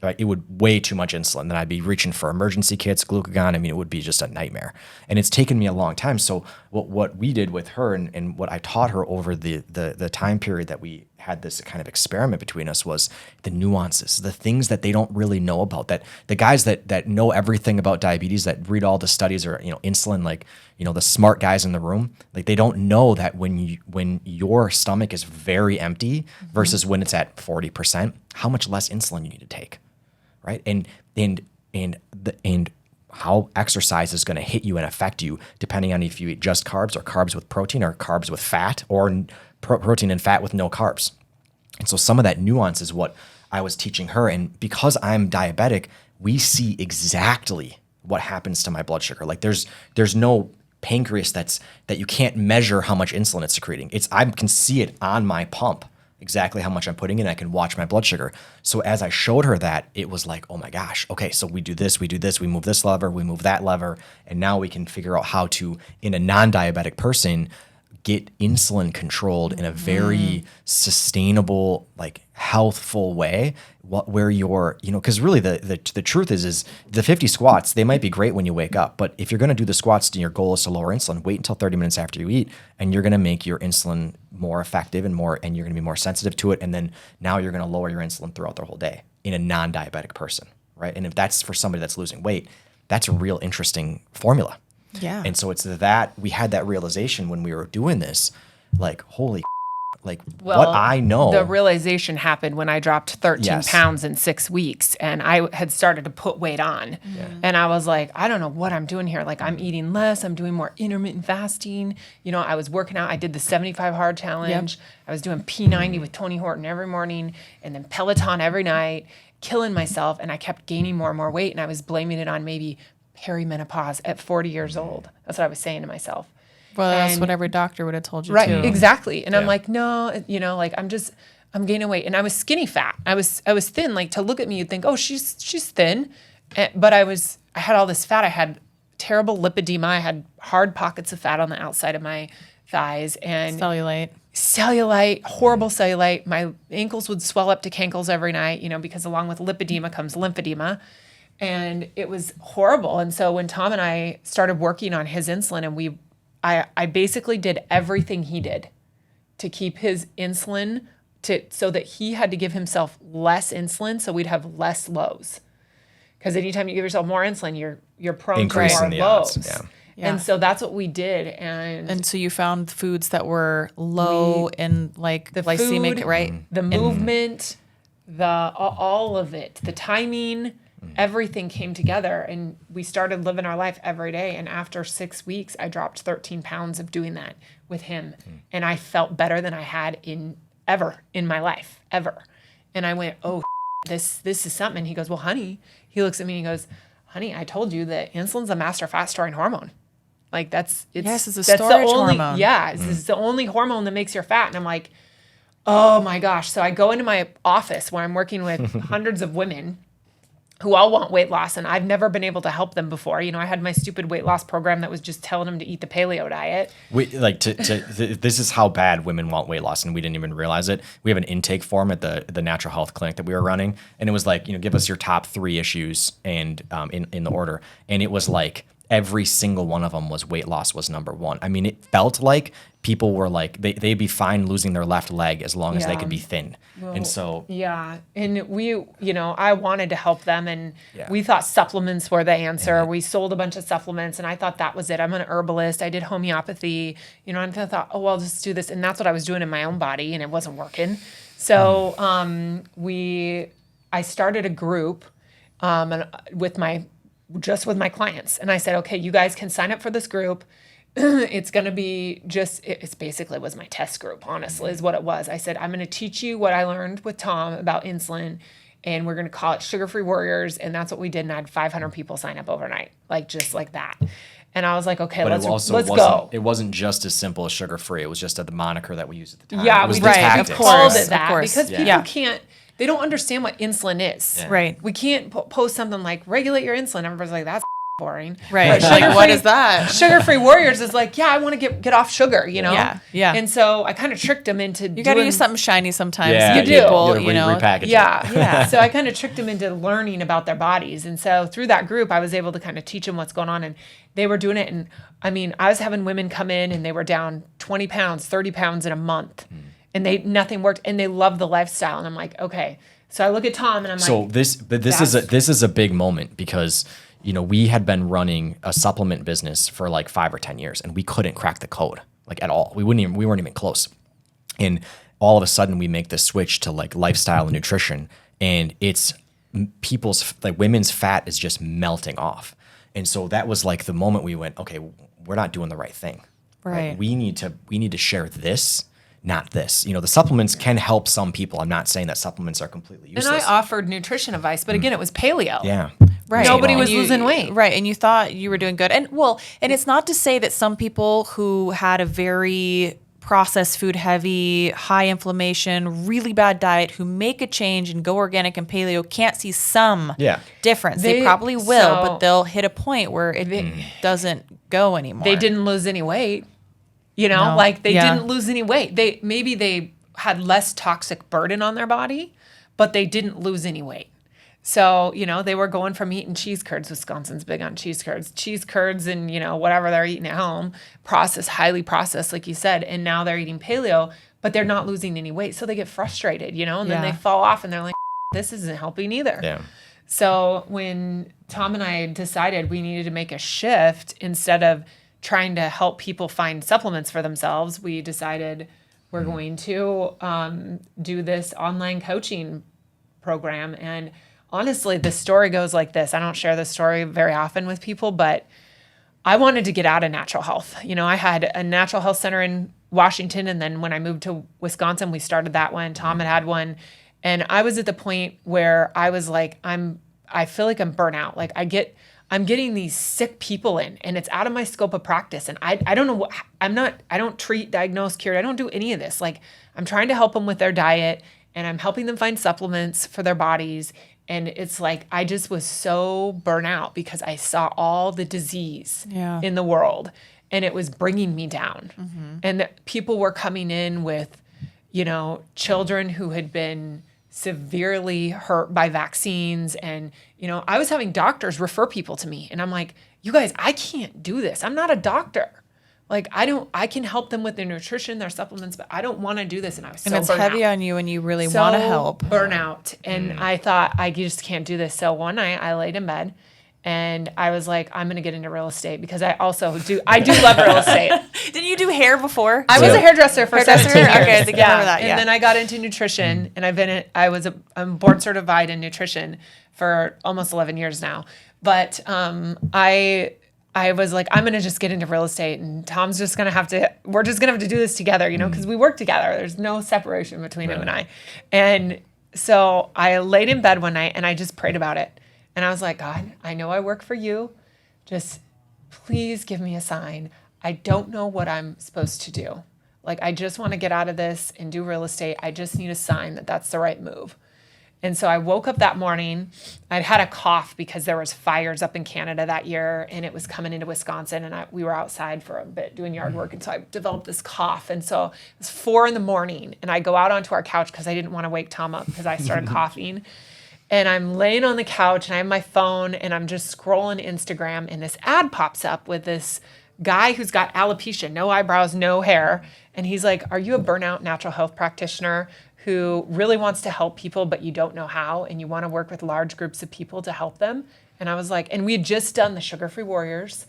[SPEAKER 2] Right? It would way too much insulin. Then I'd be reaching for emergency kits, glucagon. I mean, it would be just a nightmare. And it's taken me a long time. So what we did with her and what I taught her over the time period that we had this kind of experiment between us was the nuances, the things that they don't really know about, that the guys that know everything about diabetes, that read all the studies, or, insulin, like, the smart guys in the room, like they don't know that when your stomach is very empty versus when it's at 40%, how much less insulin you need to take. Right. And how exercise is going to hit you and affect you, depending on if you eat just carbs or carbs with protein or carbs with fat, or protein and fat with no carbs. And so some of that nuance is what I was teaching her. And because I'm diabetic, we see exactly what happens to my blood sugar. Like there's no pancreas that you can't measure how much insulin it's secreting. I can see it on my pump, exactly how much I'm putting in. I can watch my blood sugar. So as I showed her that, it was like, oh my gosh, okay, so we do this, we move this lever, we move that lever, and now we can figure out how to, in a non-diabetic person, get insulin controlled in a very sustainable, like healthful way, where you're, because really the truth is the 50 squats, they might be great when you wake up, but if you're going to do the squats and your goal is to lower insulin, wait until 30 minutes after you eat, and you're going to make your insulin more effective and you're going to be more sensitive to it. And then now you're going to lower your insulin throughout the whole day in a non-diabetic person, right? And if that's for somebody that's losing weight, that's a real interesting formula.
[SPEAKER 1] Yeah.
[SPEAKER 2] And so it's that we had that realization when we were doing this, like, holy, like what I know.
[SPEAKER 3] The realization happened when I dropped 13
[SPEAKER 2] Yes.
[SPEAKER 3] pounds in 6 weeks, and I had started to put weight on. And I was like, I don't know what I'm doing here. Like, I'm eating less. I'm doing more intermittent fasting. I was working out. I did the 75 hard challenge. I was doing P90 with Tony Horton every morning, and then Peloton every night, killing myself. And I kept gaining more and more weight, and I was blaming it on maybe perimenopause at 40 years old. That's what I was saying to myself.
[SPEAKER 1] Well, that's
[SPEAKER 3] And-
[SPEAKER 1] what every doctor would have told you
[SPEAKER 3] right,
[SPEAKER 1] too.
[SPEAKER 3] exactly. And I'm
[SPEAKER 2] Yeah.
[SPEAKER 3] like, no, like I'm gaining weight. And I was skinny fat. I was thin. Like to look at me, you'd think, oh, she's thin. But I had all this fat. I had terrible lipedema. I had hard pockets of fat on the outside of my thighs and cellulite, horrible cellulite. My ankles would swell up to cankles every night, because along with lipedema comes lymphedema. And it was horrible. And so when Tom and I started working on his insulin, and I basically did everything he did to keep his insulin so that he had to give himself less insulin so we'd have less lows. Because anytime you give yourself more insulin, you're prone
[SPEAKER 2] Increasing
[SPEAKER 3] to
[SPEAKER 2] the
[SPEAKER 3] more
[SPEAKER 2] odds,
[SPEAKER 3] lows.
[SPEAKER 1] Yeah.
[SPEAKER 3] And so that's what we did. And
[SPEAKER 1] So you found foods that were low in like
[SPEAKER 3] the
[SPEAKER 1] glycemic,
[SPEAKER 3] food,
[SPEAKER 1] right?
[SPEAKER 3] the movement, all of it, the timing, everything came together, and we started living our life every day. And after 6 weeks, I dropped 13 pounds of doing that with him, and I felt better than I had ever in my life, ever. And I went, oh, this is something. And he goes, well, honey, he looks at me and he goes, honey, I told you that insulin's a master fat storing hormone. Like it's
[SPEAKER 1] Yes, it's a
[SPEAKER 3] that's
[SPEAKER 1] storage
[SPEAKER 3] the only,
[SPEAKER 1] hormone.
[SPEAKER 3] Yeah, it's the only hormone that makes you fat. And I'm like, oh my gosh. So I go into my office where I'm working with hundreds of women who all want weight loss, and I've never been able to help them before. I had my stupid weight loss program that was just telling them to eat the paleo diet.
[SPEAKER 2] This is how bad women want weight loss, and we didn't even realize it. We have an intake form at the natural health clinic that we were running, and it was like, give us your top 3 issues and in the order, and it was like every single one of them was weight loss was number 1. I mean, it felt like people were like they'd be fine losing their left leg as long as they could be thin.
[SPEAKER 3] Well,
[SPEAKER 2] and so
[SPEAKER 3] yeah, and we, I wanted to help them, and
[SPEAKER 2] Yeah.
[SPEAKER 3] we thought supplements were the answer. We sold a bunch of supplements, and I thought that was it. I'm an herbalist. I did homeopathy, and I thought, oh, well, I'll just do this, and that's what I was doing in my own body, and it wasn't working. So I started a group with my clients, and I said, okay, you guys can sign up for this group. It's going to be it's basically was my test group, honestly, is what it was. I said, I'm going to teach you what I learned with Tom about insulin, and we're going to call it Sugar-Free Warriors. And that's what we did. And I had 500 people sign up overnight, just like that. And I was like, okay,
[SPEAKER 2] but
[SPEAKER 3] let's go.
[SPEAKER 2] It wasn't just as simple as sugar-free. It was just the moniker that we used at the time.
[SPEAKER 3] Yeah,
[SPEAKER 2] it was
[SPEAKER 3] we
[SPEAKER 2] the
[SPEAKER 3] just
[SPEAKER 2] tactics.
[SPEAKER 3] called
[SPEAKER 1] Of
[SPEAKER 3] it that
[SPEAKER 1] course.
[SPEAKER 3] because people
[SPEAKER 1] Yeah.
[SPEAKER 3] can't, they don't understand what insulin is.
[SPEAKER 2] Yeah.
[SPEAKER 1] Right.
[SPEAKER 3] We can't post something like regulate your insulin. Everybody's like, that's boring.
[SPEAKER 1] Right.
[SPEAKER 3] But
[SPEAKER 1] Like, what is that?
[SPEAKER 3] Sugar-Free Warriors is like, yeah, I want to get off sugar,
[SPEAKER 1] Yeah, yeah.
[SPEAKER 3] And so I kind of tricked them into
[SPEAKER 1] You got to use something shiny sometimes.
[SPEAKER 2] Yeah,
[SPEAKER 1] to get
[SPEAKER 3] you do.
[SPEAKER 1] people,
[SPEAKER 2] You gotta repackage it.
[SPEAKER 3] Yeah.
[SPEAKER 1] Yeah.
[SPEAKER 3] So I kind of tricked them into learning about their bodies. And so through that group, I was able to kind of teach them what's going on. And they were doing it. And I mean, I was having women come in and they were down 20 pounds, 30 pounds in a month. And nothing worked. And they loved the lifestyle. And I'm like, okay. So I look at Tom and I'm
[SPEAKER 2] So
[SPEAKER 3] like,
[SPEAKER 2] this is a big moment because we had been running a supplement business for like 5 or 10 years, and we couldn't crack the code like at all. We weren't even close. And all of a sudden, we make this switch to like lifestyle and nutrition, and it's women's fat is just melting off. And so that was like the moment we went, okay, we're not doing the right thing.
[SPEAKER 1] Right.
[SPEAKER 2] We need to share this, not this. The supplements can help some people. I'm not saying that supplements are completely
[SPEAKER 3] and
[SPEAKER 2] useless.
[SPEAKER 3] I offered nutrition advice, but again, it was paleo.
[SPEAKER 2] Yeah.
[SPEAKER 1] Right.
[SPEAKER 3] Nobody
[SPEAKER 1] And
[SPEAKER 3] was losing weight.
[SPEAKER 1] Right. And you thought you were doing good. And it's not to say that some people who had a very processed food heavy, high inflammation, really bad diet, who make a change and go organic and paleo can't see some difference. They probably will, but they'll hit a point where it doesn't go anymore.
[SPEAKER 3] They didn't lose any weight. They didn't lose any weight. They had less toxic burden on their body, but they didn't lose any weight. So, they were going from eating cheese curds. Wisconsin's big on cheese curds and, whatever they're eating at home, highly processed, like you said. And now they're eating paleo, but they're not losing any weight. So they get frustrated, and then they fall off and they're like, this isn't helping either.
[SPEAKER 2] Yeah.
[SPEAKER 3] So when Tom and I decided we needed to make a shift, instead of trying to help people find supplements for themselves, we decided we're going to do this online coaching program. And honestly, the story goes like this. I don't share this story very often with people, but I wanted to get out of natural health. I had a natural health center in Washington, and then when I moved to Wisconsin, we started that one. Tom had one. And I was at the point where I was like, I'm I feel like I'm burnt out. Like I'm getting these sick people in, and it's out of my scope of practice. And I don't know what, I don't treat, diagnose, cure. I don't do any of this. Like, I'm trying to help them with their diet, and I'm helping them find supplements for their bodies. And it's like, I just was so burnt out because I saw all the disease in the world, and it was bringing me down. And people were coming in with, children who had been severely hurt by vaccines. And, I was having doctors refer people to me, and I'm like, you guys, I can't do this. I'm not a doctor. Like, I can help them with their nutrition, their supplements, but I don't want to do this. And I was so
[SPEAKER 1] it's
[SPEAKER 3] burnt
[SPEAKER 1] heavy
[SPEAKER 3] out.
[SPEAKER 1] on you, and you really want to help.
[SPEAKER 3] Burnout. And I thought, I just can't do this. So one night I laid in bed, and I was like, I'm going to get into real estate, because I also do love real estate.
[SPEAKER 1] Didn't you do hair before?
[SPEAKER 3] I was a hairdresser for 17 years.
[SPEAKER 1] Okay, I think I remember that.
[SPEAKER 3] And then I got into nutrition, and I'm board certified in nutrition for almost 11 years now. But I was like, I'm going to just get into real estate, and Tom's just going to have to, we're just going to have to do this together, because we work together. There's no separation between him and I. And so I laid in bed one night, and I just prayed about it. And I was like, God, I know I work for you. Just please give me a sign. I don't know what I'm supposed to do. Like, I just want to get out of this and do real estate. I just need a sign that that's the right move. And so I woke up that morning. I'd had a cough because there was fires up in Canada that year, and it was coming into Wisconsin, and we were outside for a bit doing yard work. And so I developed this cough. And so it was 4 a.m, and I go out onto our couch because I didn't want to wake Tom up because I started coughing. And I'm laying on the couch, and I have my phone, and I'm just scrolling Instagram, and this ad pops up with this guy who's got alopecia, no eyebrows, no hair. And he's like, are you a burnout natural health practitioner who really wants to help people, but you don't know how, and you want to work with large groups of people to help them? And I was like, and we had just done the Sugar-Free Warriors.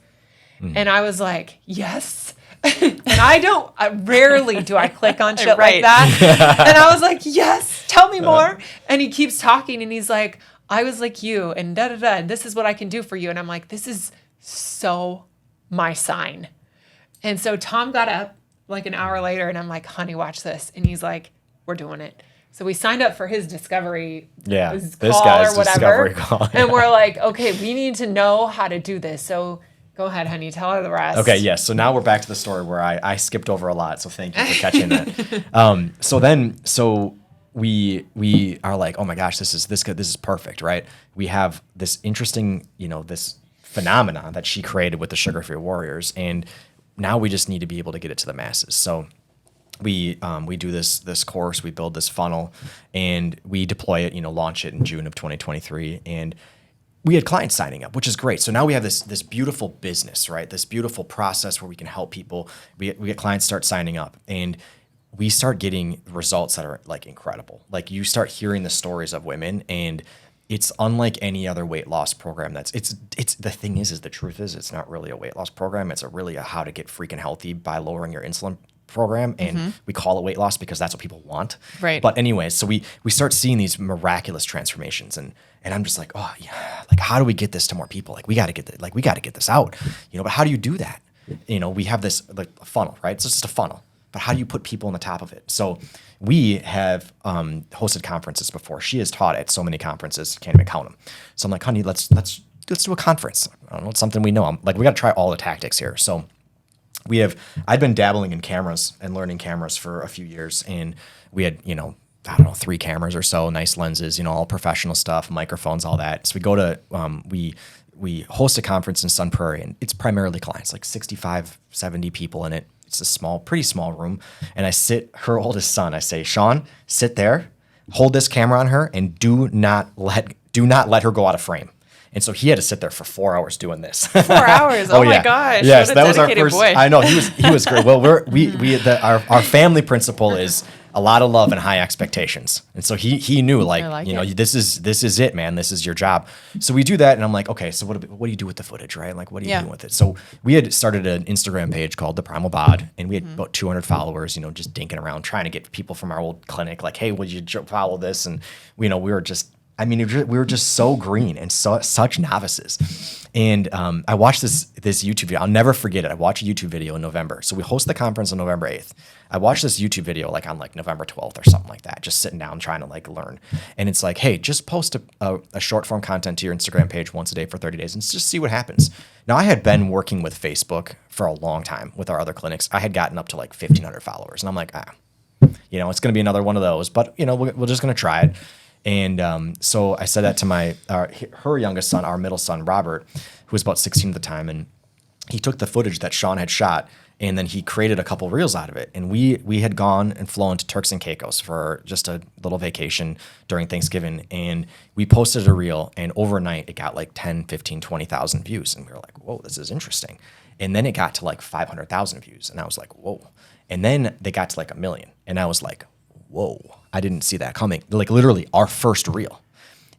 [SPEAKER 3] And I was like, yes. And rarely do I click on shit like that. And I was like, yes, tell me more. And he keeps talking, and he's like, I was like you, and da-da-da, and this is what I can do for you. And I'm like, this is so my sign. And so Tom got up like an hour later, and I'm like, honey, watch this. And he's like, we're doing it. So we signed up for his discovery
[SPEAKER 2] this
[SPEAKER 3] call
[SPEAKER 2] guy's
[SPEAKER 3] or whatever.
[SPEAKER 2] discovery call.
[SPEAKER 3] And we're like, okay, we need to know how to do this. So go ahead, honey, tell her the rest.
[SPEAKER 2] Okay, yes. So now we're back to the story where I skipped over a lot. So thank you for catching that. So we are like, oh my gosh, this is perfect, right? We have this interesting, this phenomenon that she created with the Sugar-Free Warriors, and now we just need to be able to get it to the masses. So we do this course, we build this funnel, and we deploy it, launch it in June of 2023. And we had clients signing up, which is great. So now we have this beautiful business, right? This beautiful process where we can help people. We get clients start signing up, and we start getting results that are like incredible. Like, you start hearing the stories of women, and it's unlike any other weight loss program. The thing is the truth is it's not really a weight loss program. It's really a how to get freaking healthy by lowering your insulin program. And we call it weight loss because that's what people want.
[SPEAKER 1] Right.
[SPEAKER 2] But anyways, so we start seeing these miraculous transformations, and I'm just like, oh yeah, like, how do we get this to more people? Like, we got to get this out, but how do you do that? We have this like funnel, right? It's just a funnel, but how do you put people on the top of it? So we have hosted conferences before. She has taught at so many conferences, can't even count them. So I'm like, honey, let's do a conference. I don't know, it's something we know. I'm like, we got to try all the tactics here. So I'd been dabbling in cameras and learning cameras for a few years, and we had, 3 cameras or so, nice lenses, all professional stuff, microphones, all that. So we go to, we host a conference in Sun Prairie, and it's primarily clients, like 65, 70 people in it. It's a pretty small room. And I her oldest son, I say, Sean, sit there, hold this camera on her, and do not let her go out of frame. And so he had to sit there for 4 hours doing this.
[SPEAKER 1] 4 hours. Oh my gosh.
[SPEAKER 2] Yes,
[SPEAKER 1] what a
[SPEAKER 2] that was our
[SPEAKER 1] dedicated
[SPEAKER 2] first.
[SPEAKER 1] Boy.
[SPEAKER 2] I know he was great. Well, our family principle is a lot of love and high expectations. And so he knew, this is it, man. This is your job. So we do that, and I'm like, okay, so what do you do with the footage, right? Like, what are you doing with it? So we had started an Instagram page called the Primal Bod, and we had about 200 followers, just dinking around trying to get people from our old clinic, like, hey, would you follow this? And we were just so green and such novices. And I watched this YouTube video. I'll never forget it. I watched a YouTube video in November. So we host the conference on November 8th. I watched this YouTube video like on like November 12th or something like that, just sitting down trying to like learn. And it's like, hey, just post a short form content to your Instagram page once a day for 30 days and just see what happens. Now, I had been working with Facebook for a long time with our other clinics. I had gotten up to like 1,500 followers. And I'm like, it's going to be another one of those. But, we're just going to try it. And so I said that to her youngest son, our middle son, Robert, who was about 16 at the time. And he took the footage that Sean had shot, and then he created a couple reels out of it. And we had gone and flown to Turks and Caicos for just a little vacation during Thanksgiving. And we posted a reel, and overnight it got like 10, 15, 20,000 views. And we were like, whoa, this is interesting. And then it got to like 500,000 views. And I was like, whoa. And then they got to like 1 million. And I was like, whoa, I didn't see that coming. Like literally our first reel.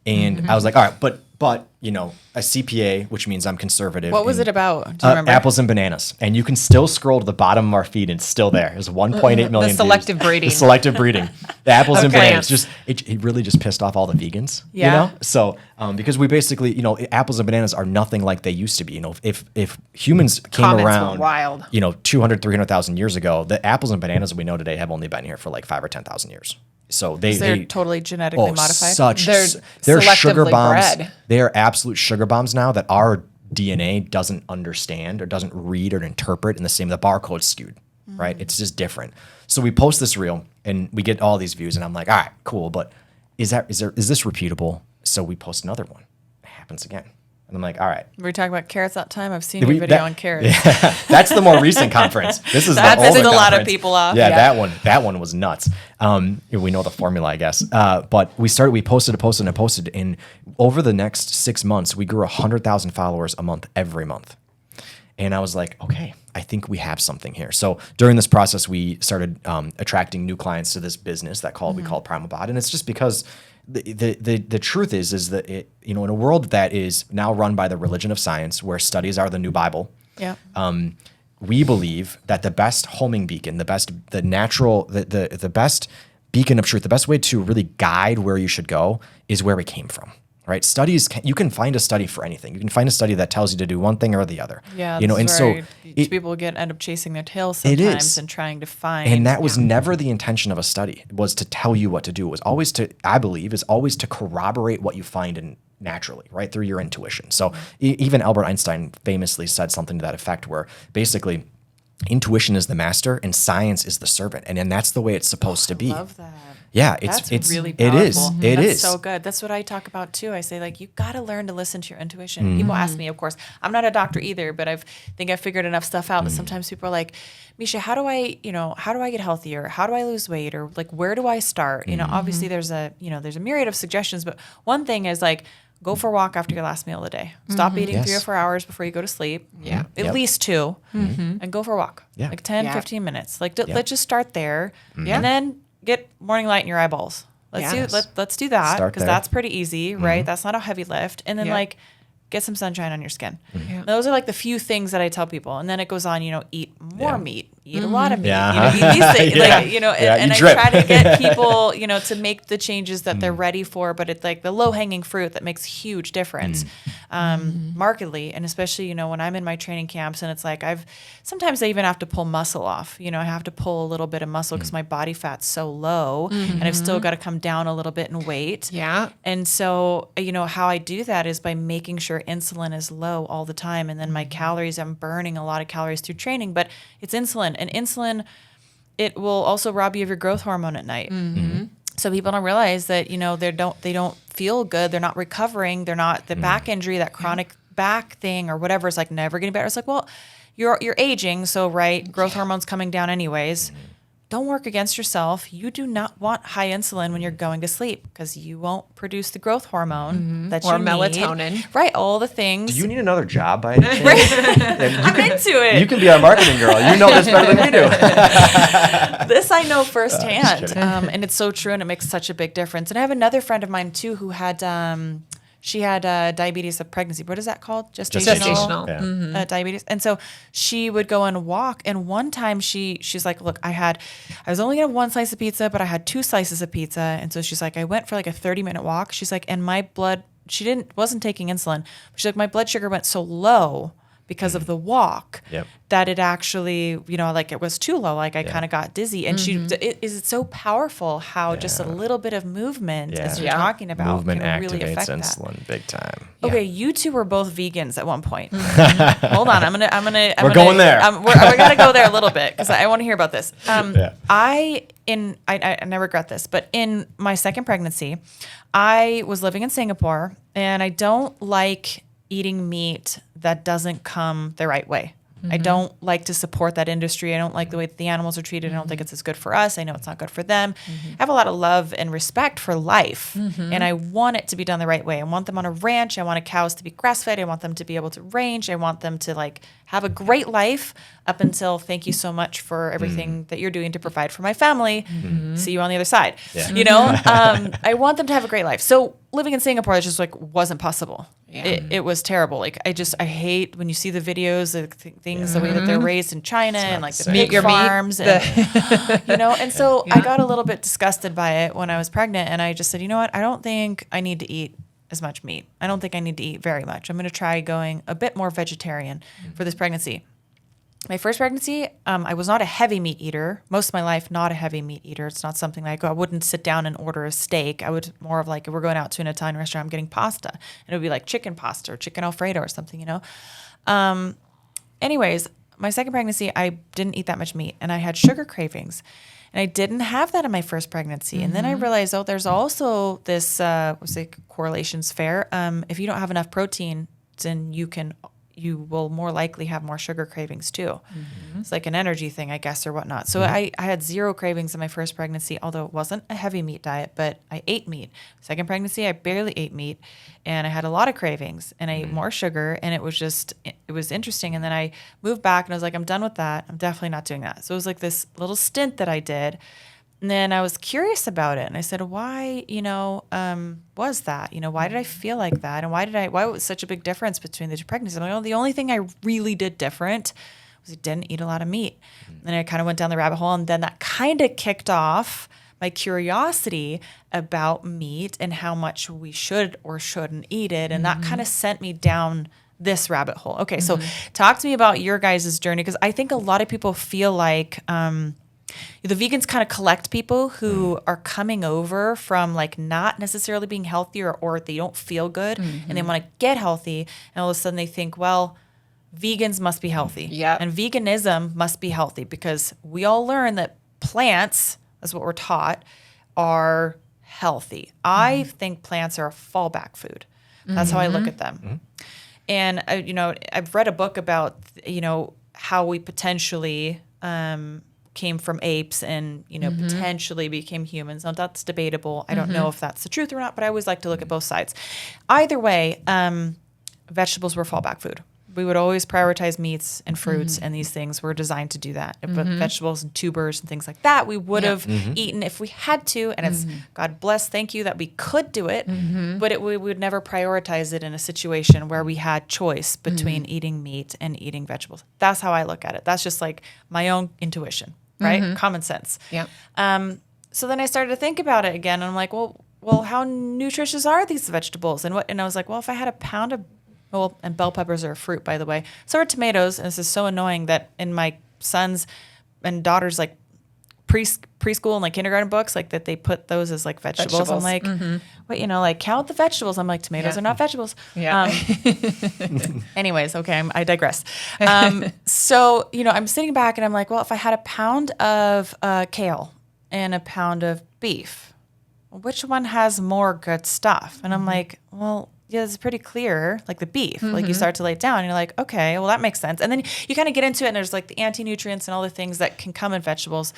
[SPEAKER 2] And I was like, all right, but a CPA, which means I'm conservative.
[SPEAKER 1] What was it about? Do you remember?
[SPEAKER 2] Apples and bananas. And you can still scroll to the bottom of our feed and it's still there. It's 1.8 million
[SPEAKER 3] The selective
[SPEAKER 2] views.
[SPEAKER 3] breeding.
[SPEAKER 2] The selective breeding. The apples and
[SPEAKER 3] Okay.
[SPEAKER 2] bananas. It really just pissed off all the vegans.
[SPEAKER 1] Yeah.
[SPEAKER 2] So because we basically, apples and bananas are nothing like they used to be. If humans came
[SPEAKER 3] Comments were
[SPEAKER 2] around,
[SPEAKER 3] wild.
[SPEAKER 2] 200, 300,000 years ago, the apples and bananas that we know today have only been here for like 5,000 or 10,000 years. So
[SPEAKER 1] They're totally genetically modified.
[SPEAKER 2] They're sugar
[SPEAKER 3] selectively
[SPEAKER 2] bombs.
[SPEAKER 3] bred.
[SPEAKER 2] They are absolute sugar bombs now that our DNA doesn't understand or doesn't read or interpret in the same. The barcode's skewed, right? It's just different. So we post this reel and we get all these views, and I'm like, all right, cool, but is this repeatable? So we post another one. It happens again. And I'm like, all right.
[SPEAKER 1] Were we talking about carrots that time? I've seen your video on carrots.
[SPEAKER 2] Yeah, that's the more recent conference. This is
[SPEAKER 1] That
[SPEAKER 2] the older
[SPEAKER 1] pissed a lot of
[SPEAKER 2] conference.
[SPEAKER 1] people off.
[SPEAKER 2] Yeah,
[SPEAKER 3] Yeah.
[SPEAKER 2] that one was nuts. We know the formula, I guess. But we posted, and over the next 6 months, we grew 100,000 followers a month, every month. And I was like, okay, I think we have something here. So during this process, we started attracting new clients to this business we call Primal Bod, and it's just because the truth is that in a world that is now run by the religion of science, where studies are the new Bible.
[SPEAKER 1] Yeah.
[SPEAKER 2] We believe that the best homing beacon, the best beacon of truth, the best way to really guide where you should go is where we came from. Right? Studies, you can find a study for anything. You can find a study that tells you to do one thing or the other.
[SPEAKER 1] Yeah,
[SPEAKER 2] and so
[SPEAKER 1] people end up chasing their tails sometimes and trying to find.
[SPEAKER 2] And that was never the intention of a study. It was to tell you what to do. It was always to corroborate what you find naturally, right, through your intuition. So even Albert Einstein famously said something to that effect, where basically intuition is the master and science is the servant, and that's the way it's supposed to be.
[SPEAKER 1] I love that.
[SPEAKER 2] Yeah,
[SPEAKER 1] That's
[SPEAKER 2] it's
[SPEAKER 1] really powerful.
[SPEAKER 2] It is. It
[SPEAKER 1] That's
[SPEAKER 2] is
[SPEAKER 1] so good. That's what I talk about too. I say you got to learn to listen to your intuition. People ask me, of course, I'm not a doctor either, but I think I've figured enough stuff out that sometimes people are like, Miesha, how do I get healthier? How do I lose weight? Or where do I start? Obviously there's a myriad of suggestions, but one thing is go for a walk after your last meal of the day. Stop eating 3 or 4 hours before you go to sleep.
[SPEAKER 3] Yeah.
[SPEAKER 1] At least 2. And go for a walk.
[SPEAKER 2] Yeah.
[SPEAKER 1] 10, 15 minutes. Let's just start there. And then get morning light in your eyeballs. Let's do that,
[SPEAKER 2] Start
[SPEAKER 1] because
[SPEAKER 2] there.
[SPEAKER 1] that's pretty easy, right? That's not a heavy lift. And then get some sunshine on your skin. Those are the few things that I tell people. And then it goes on, eat more meat, eat a lot of meat, eat these things, and I try to get people, to make the changes that they're ready for, but it's the low hanging fruit that makes huge difference, markedly. And especially, when I'm in my training camps and it's sometimes I even have to pull muscle off, I have to pull a little bit of muscle because my body fat's so low and I've still got to come down a little bit in weight.
[SPEAKER 3] Yeah.
[SPEAKER 1] And so, how I do that is by making sure insulin is low all the time. And then my calories, I'm burning a lot of calories through training, but it's insulin. And insulin, it will also rob you of your growth hormone at night. So people don't realize that, they don't feel good. They're not recovering. They're not the back injury, that chronic back thing or whatever is never getting better. It's well, you're aging. So growth hormone's coming down anyways. Don't work against yourself. You do not want high insulin when you're going to sleep because you won't produce the growth hormone that you need. Or
[SPEAKER 3] melatonin.
[SPEAKER 1] Right, all the things.
[SPEAKER 2] Do you need another job by any chance?
[SPEAKER 1] I'm into it.
[SPEAKER 2] You can be our marketing girl. You know this better than we do.
[SPEAKER 1] This I know firsthand. And it's so true, and it makes such a big difference. And I have another friend of mine, too, who had... she had diabetes of pregnancy. What is that called?
[SPEAKER 3] Gestational.
[SPEAKER 2] Yeah.
[SPEAKER 1] Diabetes. And so she would go and walk. And one time she's like, look, I was only going to have 1 slice of pizza, but I had 2 slices of pizza. And so she's like, I went for a 30-minute walk. She's like, and my blood wasn't taking insulin. She's like, my blood sugar went so low because of the walk that it actually, like it was too low. Like I kind of got dizzy. And it's so powerful how just a little bit of movement, as you're talking about,
[SPEAKER 2] movement
[SPEAKER 1] can really
[SPEAKER 2] activates
[SPEAKER 1] affect
[SPEAKER 2] insulin
[SPEAKER 1] that.
[SPEAKER 2] big time.
[SPEAKER 1] Okay, you two were both vegans at one point. Hold on,
[SPEAKER 2] We're going there.
[SPEAKER 1] We gotta go there a little bit because I want to hear about this. I regret this, but in my second pregnancy, I was living in Singapore, and I don't like eating meat that doesn't come the right way. I don't like to support that industry. I don't like the way that the animals are treated. I don't think it's as good for us. I know it's not good for them. I have a lot of love and respect for life, and I want it to be done the right way. I want them on a ranch. I want cows to be grass-fed. I want them to be able to range. I want them to have a great life up until thank you so much for everything that you're doing to provide for my family. See you on the other side. I want them to have a great life. So living in Singapore, it just wasn't possible. It was terrible. I hate when you see the videos of things, the way that they're raised in China and the pig farms. And, and so I got a little bit disgusted by it when I was pregnant, and I just said, you know what? I don't think I need to eat as much meat. I don't think I need to eat very much. I'm going to try going a bit more vegetarian for this pregnancy. My first pregnancy, I was not a heavy meat eater. Most of my life, not a heavy meat eater. It's not something I wouldn't sit down and order a steak. I would more of if we're going out to an Italian restaurant, I'm getting pasta. And it would be chicken pasta or chicken Alfredo or something, Anyways, my second pregnancy, I didn't eat that much meat, and I had sugar cravings. And I didn't have that in my first pregnancy. And then I realized, there's also this, correlations fair. If you don't have enough protein, then you will more likely have more sugar cravings too. It's like an energy thing, I guess, or whatnot. So I had zero cravings in my first pregnancy, although it wasn't a heavy meat diet, but I ate meat. Second pregnancy, I barely ate meat, and I had a lot of cravings, and I ate more sugar, and it was interesting. And then I moved back, and I was like, I'm done with that. I'm definitely not doing that. So it was this little stint that I did. And then I was curious about it, and I said, why, was that? Why did I feel like that? And why was such a big difference between the two pregnancies? I'm like, the only thing I really did different was I didn't eat a lot of meat. And I kind of went down the rabbit hole, and then that kind of kicked off my curiosity about meat and how much we should or shouldn't eat it. And that kind of sent me down this rabbit hole. Okay, so talk to me about your guys' journey, because I think a lot of people feel like the vegans kind of collect people who are coming over from not necessarily being healthy or they don't feel good and they want to get healthy, and all of a sudden they think, well, vegans must be healthy. And veganism must be healthy because we all learn that plants, that's what we're taught, are healthy. I think plants are a fallback food. That's how I look at them. And I've read a book about how we potentially came from apes and, potentially became humans. Now, that's debatable. I don't know if that's the truth or not, but I always like to look at both sides. Either way, vegetables were fallback food. We would always prioritize meats and fruits, and these things were designed to do that. But vegetables and tubers and things like that, we would have eaten if we had to. And it's, God bless, thank you that we could do it, but we would never prioritize it in a situation where we had choice between eating meat and eating vegetables. That's how I look at it. That's just my own intuition, right? Common sense. So then I started to think about it again, and I'm like, well, how nutritious are these vegetables? And I was like, well, if I had a pound of and bell peppers are a fruit, by the way. So are tomatoes. And this is so annoying that in my sons and daughters, preschool and kindergarten books, that they put those as vegetables. I'm like, wait, count the vegetables. I'm like, tomatoes are not vegetables. Anyways, okay, I digress. So, I'm sitting back and I'm like, well, if I had a pound of kale and a pound of beef, which one has more good stuff? And I'm like, well, yeah, it's pretty clear, the beef. You start to lay it down, and you're like, okay, well, that makes sense. And then you kind of get into it, and there's the anti-nutrients and all the things that can come in vegetables.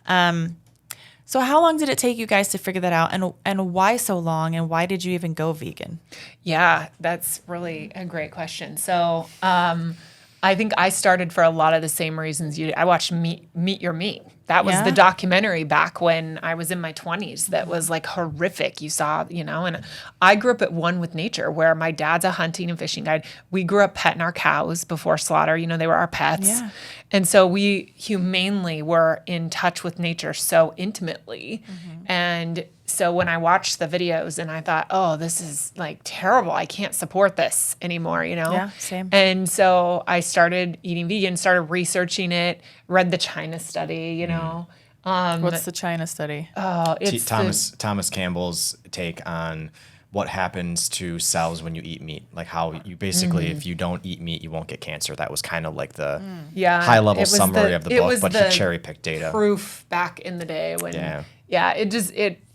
[SPEAKER 1] So how long did it take you guys to figure that out, and why so long, and why did you even go vegan?
[SPEAKER 3] Yeah, that's really a great question. So I think I started for a lot of the same reasons you did. I watched Meet Your Meat. That was the documentary back when I was in my 20s that was horrific. You saw, and I grew up at one with nature where my dad's a hunting and fishing guide. We grew up petting our cows before slaughter. They were our pets. Yeah. And so we humanely were in touch with nature so intimately. And so when I watched the videos and I thought, oh, this is like terrible. I can't support this anymore, you know?
[SPEAKER 1] Yeah, same.
[SPEAKER 3] And so I started eating vegan, started researching it, read the China study, you know.
[SPEAKER 1] What's the China study?
[SPEAKER 3] It's
[SPEAKER 2] Thomas Campbell's take on what happens to cells when you eat meat, like how you basically, if you don't eat meat, you won't get cancer. That was kind of like the high level summary of the book, but he cherry picked data.
[SPEAKER 3] Proof back in the day when,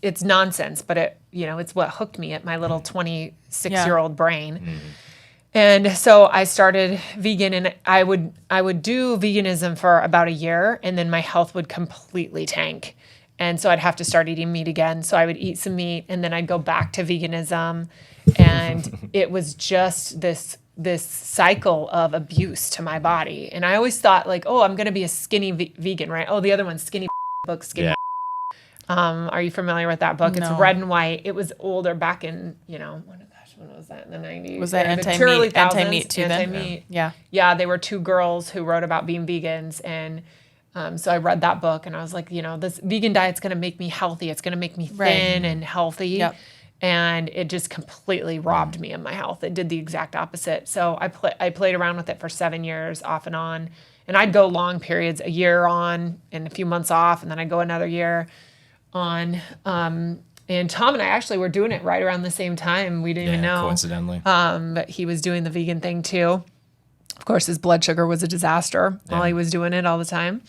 [SPEAKER 3] it's nonsense, but it's what hooked me at my little 26-year-old brain. And so I started vegan, and I would do veganism for about a year, and then my health would completely tank. And so I'd have to start eating meat again. So I would eat some meat, and then I'd go back to veganism. And it was just this cycle of abuse to my body. And I always thought like, oh, I'm going to be a skinny vegan, right? Oh, the other one's Skinny book, Skinny.
[SPEAKER 2] Yeah.
[SPEAKER 3] Are you familiar with that book?
[SPEAKER 1] No.
[SPEAKER 3] It's red and white. It was older back in, when was that? In the 90s?
[SPEAKER 1] Was that
[SPEAKER 3] the early
[SPEAKER 1] anti-meat
[SPEAKER 3] 2000s,
[SPEAKER 1] too then?
[SPEAKER 3] Anti-meat.
[SPEAKER 1] Yeah.
[SPEAKER 3] Yeah, they were two girls who wrote about being vegans, and so I read that book, and I was like, this vegan diet's going to make me healthy. It's going to make me thin and healthy.
[SPEAKER 1] Yep.
[SPEAKER 3] And it just completely robbed me of my health. It did the exact opposite. So I played around with it for 7 years off and on. And I'd go long periods, a year on and a few months off, and then I'd go another year on. And Tom and I actually were doing it right around the same time. We didn't even know.
[SPEAKER 2] Coincidentally.
[SPEAKER 3] But he was doing the vegan thing too. Of course, his blood sugar was a disaster while he was doing it all the time.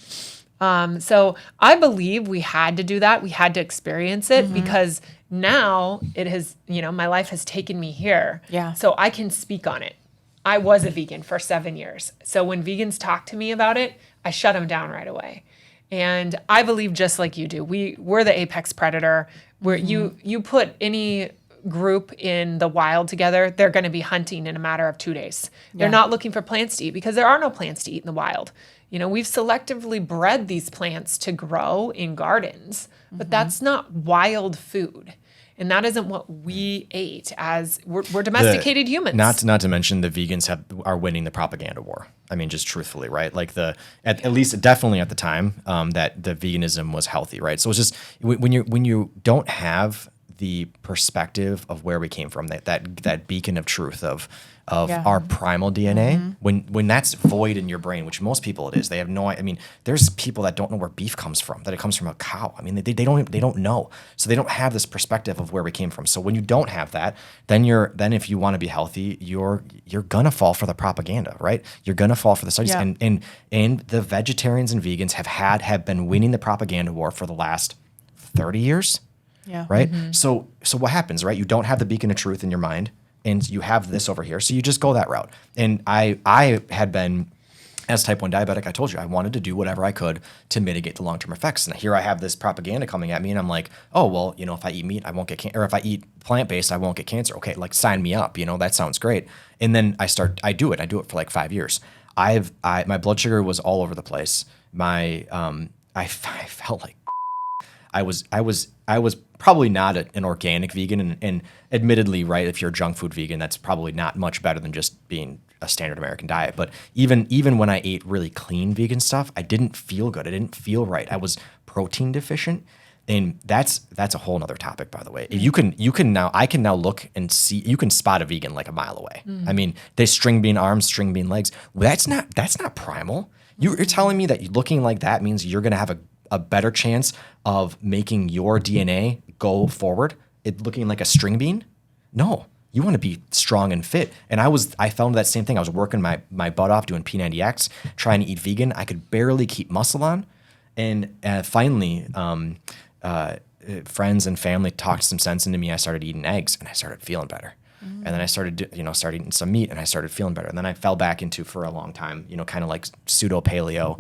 [SPEAKER 3] So I believe we had to do that. We had to experience it because now it has, my life has taken me here.
[SPEAKER 1] Yeah.
[SPEAKER 3] So I can speak on it. I was a vegan for 7 years. So when vegans talk to me about it, I shut them down right away. And I believe just like you do, we're the apex predator. Where you put any group in the wild together, they're going to be hunting in a matter of 2 days. They're not looking for plants to eat because there are no plants to eat in the wild. We've selectively bred these plants to grow in gardens, but that's not wild food. And that isn't what we ate as we're domesticated humans.
[SPEAKER 2] Not to mention the vegans are winning the propaganda war. I mean, just truthfully, right? Like at least definitely at the time that the veganism was healthy, right? So it's just when you don't have the perspective of where we came from, that beacon of truth of our primal DNA, when that's void in your brain, which most people it is, they have no. I mean, there's people that don't know where beef comes from, that it comes from a cow. I mean, they don't know, so they don't have this perspective of where we came from. So when you don't have that, then if you want to be healthy, you're gonna fall for the propaganda, right? You're gonna fall for the studies, and the vegetarians and vegans have been winning the propaganda war for the last 30 years.
[SPEAKER 1] Yeah.
[SPEAKER 2] Right. So what happens, right? You don't have the beacon of truth in your mind, and you have this over here. So you just go that route. And I had been, as type 1 diabetic, I told you, I wanted to do whatever I could to mitigate the long-term effects. And here I have this propaganda coming at me, and I'm like, oh, well, if I eat meat, I won't get cancer. Or if I eat plant-based, I won't get cancer. Okay, like sign me up. That sounds great. And then I do it for like 5 years. My blood sugar was all over the place. I felt like I was probably not an organic vegan, and admittedly, right, if you're a junk food vegan, that's probably not much better than just being a standard American diet. But even when I ate really clean vegan stuff, I didn't feel good. I didn't feel right. I was protein deficient, and that's a whole nother topic, by the way. I can now look and see, you can spot a vegan like a mile away. I mean, they string bean arms, string bean legs. That's not primal. You're telling me that looking like that means you're going to have a better chance of making your DNA go forward, it looking like a string bean? No, you want to be strong and fit. And I found that same thing. I was working my butt off doing P90X, trying to eat vegan. I could barely keep muscle on. And finally, friends and family talked some sense into me. I started eating eggs, and I started feeling better. And then I started eating some meat, and I started feeling better. And then I fell back into, for a long time, kind of like pseudo paleo,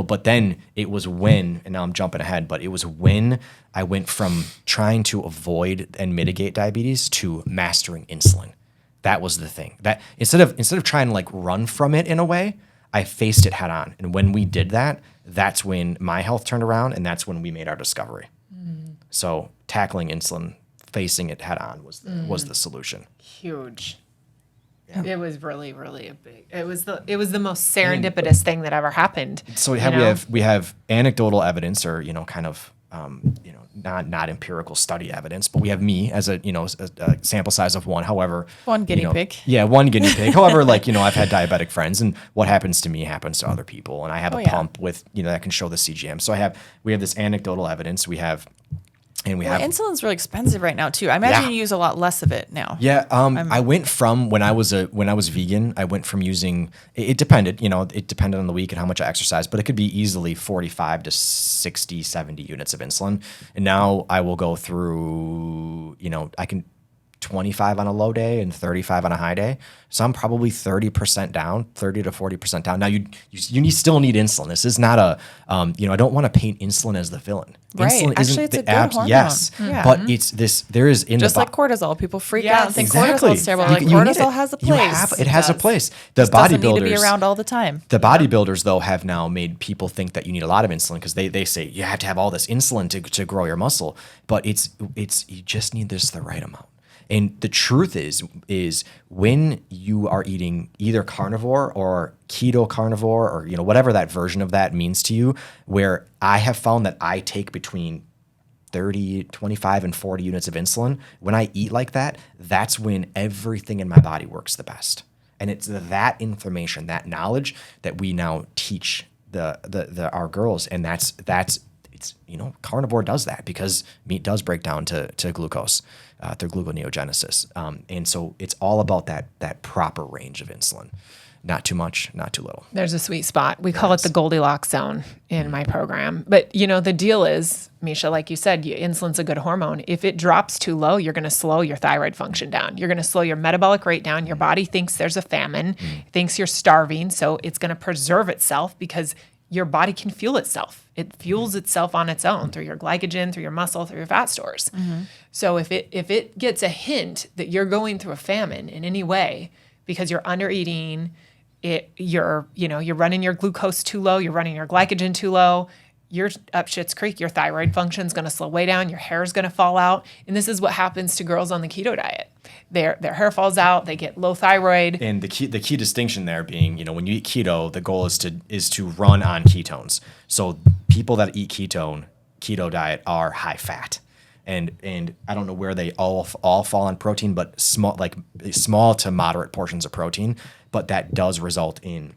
[SPEAKER 2] but then it was when, and now I'm jumping ahead, but it was when I went from trying to avoid and mitigate diabetes to mastering insulin. That was the thing. That instead of trying to like run from it in a way, I faced it head on. And when we did that, that's when my health turned around, and that's when we made our discovery. So tackling insulin, facing it head on was the solution.
[SPEAKER 3] Huge. Yeah. It was really, really it was the most serendipitous thing that ever happened.
[SPEAKER 2] So we have anecdotal evidence, or kind of not empirical study evidence, but we have me as a sample size of one. However,
[SPEAKER 1] One guinea pig.
[SPEAKER 2] Yeah, one guinea pig. However, I've had diabetic friends, and what happens to me happens to other people. And I have a pump with that can show the CGM. So we have this anecdotal evidence.
[SPEAKER 1] Insulin's really expensive right now too. I imagine you use a lot less of it now.
[SPEAKER 2] Yeah, I went from when I was vegan, I went from using it depended on the week and how much I exercised, but it could be easily 45 to 60, 70 units of insulin. And now I will go through, I can 25 on a low day and 35 on a high day. So I'm probably 30% down, 30 to 40% down. Now you still need insulin. This is not a, I don't want to paint insulin as the villain.
[SPEAKER 1] Right.
[SPEAKER 2] Insulin
[SPEAKER 1] Actually,
[SPEAKER 2] isn't
[SPEAKER 1] it's a
[SPEAKER 2] the
[SPEAKER 1] good hormone.
[SPEAKER 2] yes,
[SPEAKER 1] Yeah.
[SPEAKER 2] but it's this. There is in
[SPEAKER 1] just
[SPEAKER 2] the
[SPEAKER 1] like cortisol. People freak
[SPEAKER 3] Yes,
[SPEAKER 1] out and think
[SPEAKER 2] exactly.
[SPEAKER 1] cortisol is terrible.
[SPEAKER 2] You need
[SPEAKER 1] Cortisol
[SPEAKER 2] it.
[SPEAKER 1] has a place.
[SPEAKER 2] It has a place. The
[SPEAKER 1] Just doesn't need to be
[SPEAKER 2] bodybuilders
[SPEAKER 1] around all the time.
[SPEAKER 2] The bodybuilders, though, have now made people think that you need a lot of insulin because they say you have to have all this insulin to grow your muscle. But it's you just need this the right amount. And the truth is when you are eating either carnivore or keto carnivore or whatever that version of that means to you, where I have found that I take between 30, 25, and 40 units of insulin, when I eat like that, that's when everything in my body works the best. And it's that information, that knowledge that we now teach our girls, and that's carnivore does that because meat does break down to glucose through gluconeogenesis, and so it's all about that proper range of insulin, not too much, not too little.
[SPEAKER 3] There's a sweet spot. We call it the Goldilocks zone in my program. But the deal is, Miesha, like you said, insulin's a good hormone. If it drops too low, you're going to slow your thyroid function down. You're going to slow your metabolic rate down. Your body thinks there's a famine, thinks you're starving, so it's going to preserve itself because your body can fuel itself. It fuels itself on its own through your glycogen, through your muscle, through your fat stores. So if it gets a hint that you're going through a famine in any way because you're under eating, you're running your glucose too low, you're running your glycogen too low, you're up shit's creek. Your thyroid function is going to slow way down. Your hair is going to fall out. And this is what happens to girls on the keto diet. Their hair falls out. They get low thyroid.
[SPEAKER 2] And the key distinction there being, when you eat keto, the goal is to run on ketones. So people that eat keto diet are high fat. And I don't know where they all fall on protein, but small to moderate portions of protein. But that does result in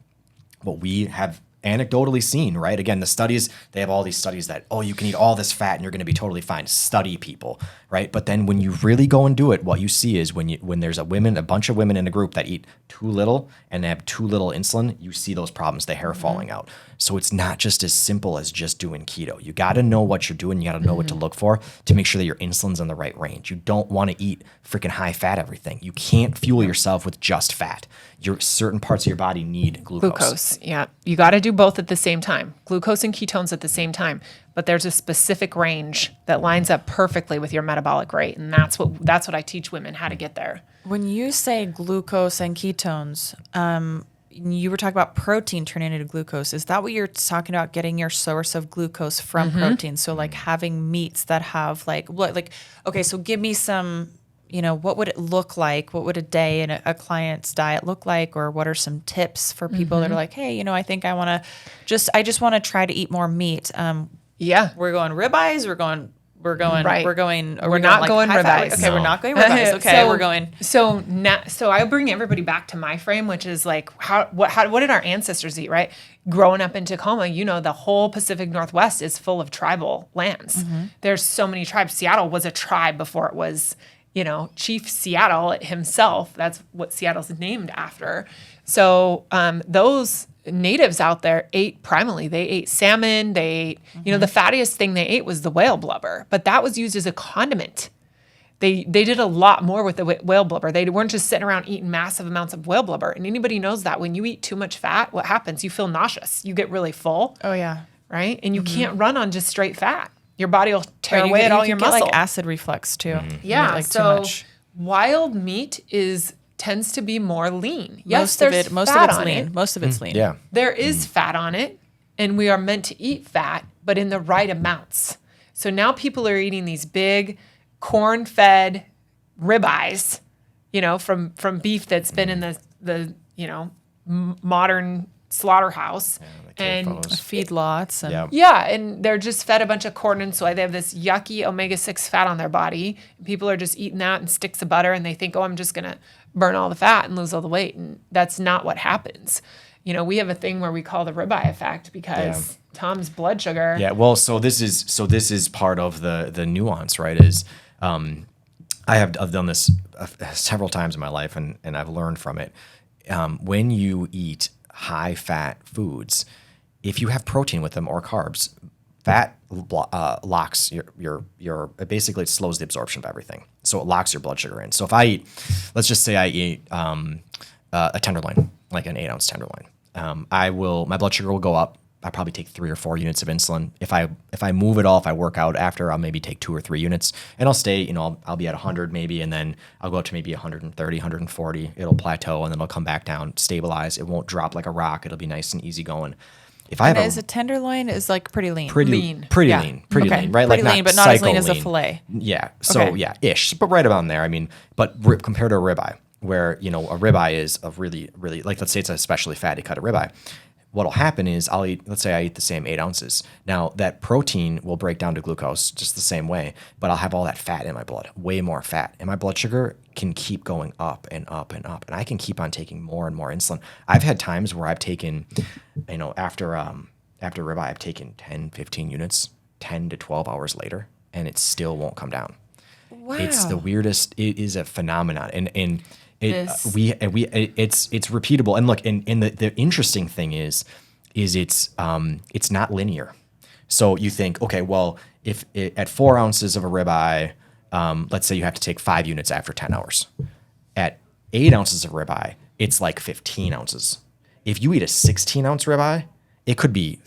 [SPEAKER 2] what we have anecdotally seen, right? Again, the studies, they have all these studies that, you can eat all this fat and you're going to be totally fine. Study people, right? But then when you really go and do it, what you see is when there's a bunch of women in a group that eat too little and they have too little insulin, you see those problems, the hair falling out. So it's not just as simple as just doing keto. You got to know what you're doing. You got to know what to look for to make sure that your insulin's in the right range. You don't want to eat freaking high fat everything. You can't fuel yourself with just fat. Certain parts of your body need glucose.
[SPEAKER 3] Yeah. You got to do both at the same time. Glucose and ketones at the same time. But there's a specific range that lines up perfectly with your metabolic rate. And that's what I teach women how to get there.
[SPEAKER 1] When you say glucose and ketones, you were talking about protein turning into glucose. Is that what you're talking about, getting your source of glucose from protein? So like having meats that have okay, so give me some, what would it look like? What would a day in a client's diet look like? Or what are some tips for people that are like, hey, I think I just want to try to eat more meat.
[SPEAKER 3] Yeah.
[SPEAKER 1] We're going ribeyes. We're going.
[SPEAKER 3] Right.
[SPEAKER 1] We're going.
[SPEAKER 3] We're not going ribeyes.
[SPEAKER 1] Okay, we're not going ribeyes. Okay, we're going.
[SPEAKER 3] So I bring everybody back to my frame, which is like what did our ancestors eat, right? Growing up in Tacoma, the whole Pacific Northwest is full of tribal lands. There's so many tribes. Seattle was a tribe before it was, Chief Seattle himself. That's what Seattle's named after. So those natives out there ate primally. They ate salmon. They ate, the fattiest thing they ate was the whale blubber, but that was used as a condiment. They did a lot more with the whale blubber. They weren't just sitting around eating massive amounts of whale blubber. And anybody knows that when you eat too much fat, what happens? You feel nauseous. You get really full.
[SPEAKER 1] Oh yeah.
[SPEAKER 3] Right. And you can't run on just straight fat. Your body will tear away at all your muscle.
[SPEAKER 1] You get acid reflux too.
[SPEAKER 3] Yeah.
[SPEAKER 1] Too
[SPEAKER 3] So
[SPEAKER 1] much.
[SPEAKER 3] wild meat tends to be more lean.
[SPEAKER 1] Most of it's lean. Most of it's lean.
[SPEAKER 2] Yeah.
[SPEAKER 3] There is fat on it, and we are meant to eat fat, but in the right amounts. So now people are eating these big corn-fed ribeyes, from beef that's been in the modern slaughterhouse.
[SPEAKER 2] the cave
[SPEAKER 3] And
[SPEAKER 2] photos.
[SPEAKER 1] Feedlots. And
[SPEAKER 2] Yeah.
[SPEAKER 3] yeah, and they're just fed a bunch of corn and soy. They have this yucky omega-6 fat on their body. People are just eating that and sticks of butter, and they think, oh, I'm just going to burn all the fat and lose all the weight. And that's not what happens. You know, we have a thing where we call the ribeye effect because Tom's blood sugar.
[SPEAKER 2] Yeah. Well, so this is part of the nuance, right? Is I've done this several times in my life, and I've learned from it. When you eat high fat foods, if you have protein with them or carbs, fat locks your basically it slows the absorption of everything. So it locks your blood sugar in. So if I eat, let's just say I eat a tenderloin, like an 8-ounce tenderloin, my blood sugar will go up. I probably take 3 or 4 units of insulin. If I move at all, if I work out after, I'll maybe take 2 or 3 units, and I'll stay. You know, I'll be at 100 maybe, and then I'll go up to maybe 130, 140. It'll plateau, and then it'll come back down, stabilize. It won't drop like a rock. It'll be nice and easy going. If I have
[SPEAKER 1] is a tenderloin is like pretty lean.
[SPEAKER 2] pretty
[SPEAKER 3] lean.
[SPEAKER 2] pretty
[SPEAKER 1] Yeah.
[SPEAKER 2] lean, pretty
[SPEAKER 1] Okay.
[SPEAKER 2] lean, right?
[SPEAKER 1] Pretty
[SPEAKER 2] like
[SPEAKER 1] lean, but not as lean
[SPEAKER 2] psycho
[SPEAKER 1] as a fillet.
[SPEAKER 2] Yeah. So
[SPEAKER 1] Okay.
[SPEAKER 2] yeah, ish, but right around there. I mean, but compared to a ribeye, where you know a ribeye is a really, really like let's say it's a especially fatty cut of ribeye. What'll happen is let's say I eat the same 8 ounces. Now that protein will break down to glucose just the same way, but I'll have all that fat in my blood, way more fat. And my blood sugar can keep going up and up and up. And I can keep on taking more and more insulin. I've had times where I've taken, you know, after ribeye, I've taken 10, 15 units, 10 to 12 hours later, and it still won't come down.
[SPEAKER 1] Wow.
[SPEAKER 2] It's the weirdest, it is a phenomenon. And it's repeatable. And look, and the interesting thing is it's not linear. So you think, okay, well, if at 4 ounces of a ribeye, let's say you have to take 5 units after 10 hours. At 8 ounces of ribeye, it's like 15 ounces. If you eat a 16-ounce ribeye, it could be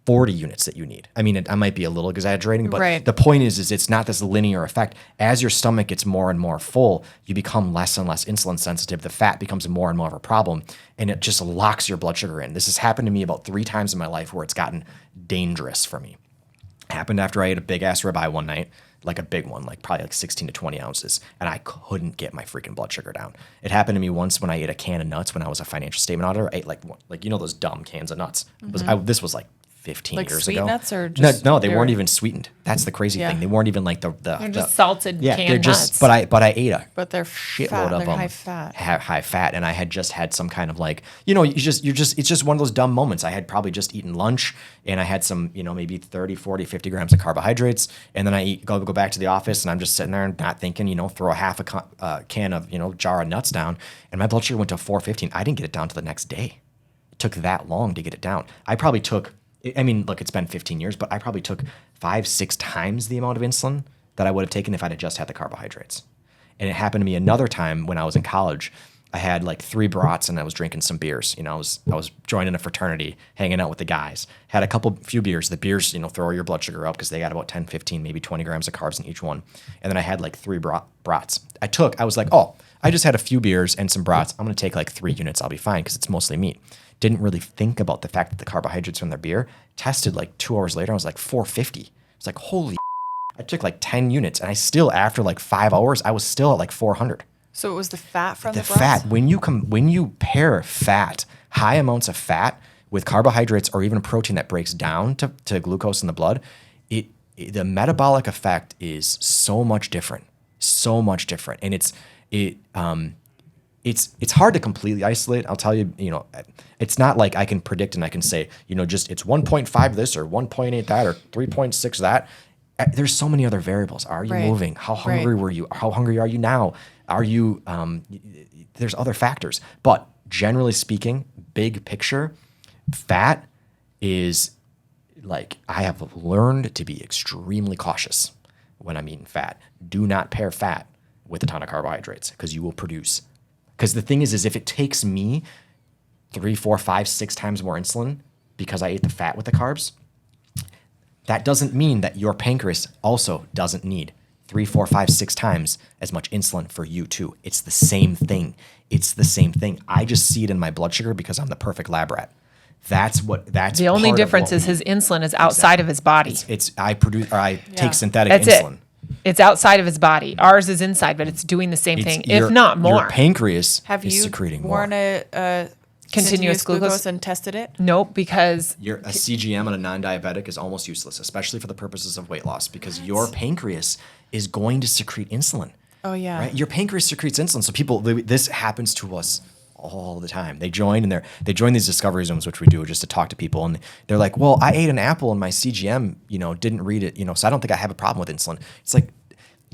[SPEAKER 2] 40 units that you need. I mean, I might be a little exaggerating, but
[SPEAKER 1] Right.
[SPEAKER 2] the point is it's not this linear effect. As your stomach gets more and more full, you become less and less insulin sensitive. The fat becomes more and more of a problem, and it just locks your blood sugar in. This has happened to me about 3 times in my life where it's gotten dangerous for me. It happened after I ate a big ass ribeye one night, like a big one, like probably like 16 to 20 ounces, and I couldn't get my freaking blood sugar down. It happened to me once when I ate a can of nuts when I was a financial statement auditor. I ate like you know those dumb cans of nuts. This was like 15
[SPEAKER 1] Like
[SPEAKER 2] years
[SPEAKER 1] sweet
[SPEAKER 2] ago.
[SPEAKER 1] nuts or just
[SPEAKER 2] no, they
[SPEAKER 1] pure?
[SPEAKER 2] weren't even sweetened. That's the crazy
[SPEAKER 1] Yeah.
[SPEAKER 2] thing. They weren't even like the
[SPEAKER 3] They're just salted
[SPEAKER 2] yeah,
[SPEAKER 3] canned
[SPEAKER 2] they're just
[SPEAKER 3] nuts.
[SPEAKER 2] but I ate a
[SPEAKER 1] But they're
[SPEAKER 2] shitload
[SPEAKER 1] fat.
[SPEAKER 2] of
[SPEAKER 1] They're
[SPEAKER 2] them.
[SPEAKER 1] high fat.
[SPEAKER 2] High fat, and I had just had some kind of like, you know, it's just one of those dumb moments. I had probably just eaten lunch, and I had some, you know, maybe 30, 40, 50 grams of carbohydrates, and then I go back to the office, and I'm just sitting there and not thinking, you know, throw a half a can of, you know, jar of nuts down, and my blood sugar went to 415. I didn't get it down to the next day. It took that long to get it down. I probably took, I mean, look, it's been 15 years, but I probably took 5-6 times the amount of insulin that I would have taken if I'd have just had the carbohydrates. And it happened to me another time when I was in college. I had like 3 brats and I was drinking some beers. You know, I was joining a fraternity, hanging out with the guys. Had few beers. The beers, you know, throw your blood sugar up because they got about 10, 15, maybe 20 grams of carbs in each one. And then I had like 3 brats. I was like, oh, I just had a few beers and some brats. I'm going to take like 3 units. I'll be fine because it's mostly meat. Didn't really think about the fact that the carbohydrates from their beer tested like 2 hours later. I was like 450. It's like, holy I took like 10 units, and I still, after like 5 hours, I was still at like 400.
[SPEAKER 1] So it was the fat from the
[SPEAKER 2] The
[SPEAKER 1] broth?
[SPEAKER 2] fat, when you pair fat, high amounts of fat with carbohydrates or even protein that breaks down to glucose in the blood, the metabolic effect is so much different, and it's hard to completely isolate. I'll tell you, you know, it's not like I can predict and I can say, you know, just it's 1.5 this or 1.8 that or 3.6 that. There's so many other variables. Are you
[SPEAKER 1] Right.
[SPEAKER 2] moving? How hungry were you? How hungry are you now? Are you, there's other factors. But generally speaking, big picture, fat is like, I have learned to be extremely cautious when I'm eating fat. Do not pair fat with a ton of carbohydrates because you will produce. Because the thing is if it takes me 3, 4, 5, 6 times more insulin because I ate the fat with the carbs, that doesn't mean that your pancreas also doesn't need 3, 4, 5, 6 times as much insulin for you too. It's the same thing. I just see it in my blood sugar because I'm the perfect lab rat. That's
[SPEAKER 3] The only difference is his insulin is outside of his body.
[SPEAKER 2] I take synthetic
[SPEAKER 3] That's
[SPEAKER 2] insulin.
[SPEAKER 3] It's outside of his body. Ours is inside, but it's doing the same thing, if not more.
[SPEAKER 2] Your pancreas
[SPEAKER 1] Have
[SPEAKER 2] is
[SPEAKER 1] you
[SPEAKER 2] secreting
[SPEAKER 1] worn
[SPEAKER 2] more.
[SPEAKER 1] a
[SPEAKER 3] continuous glucose.
[SPEAKER 1] and tested it?
[SPEAKER 3] Nope, because
[SPEAKER 2] A CGM on a non-diabetic is almost useless, especially for the purposes of weight loss, because your pancreas is going to secrete insulin.
[SPEAKER 1] Oh, yeah.
[SPEAKER 2] Right? Your pancreas secretes insulin. So this happens to us all the time. They join these discovery Zooms, which we do just to talk to people. And they're like, well, I ate an apple and my CGM, didn't read it, so I don't think I have a problem with insulin. It's like,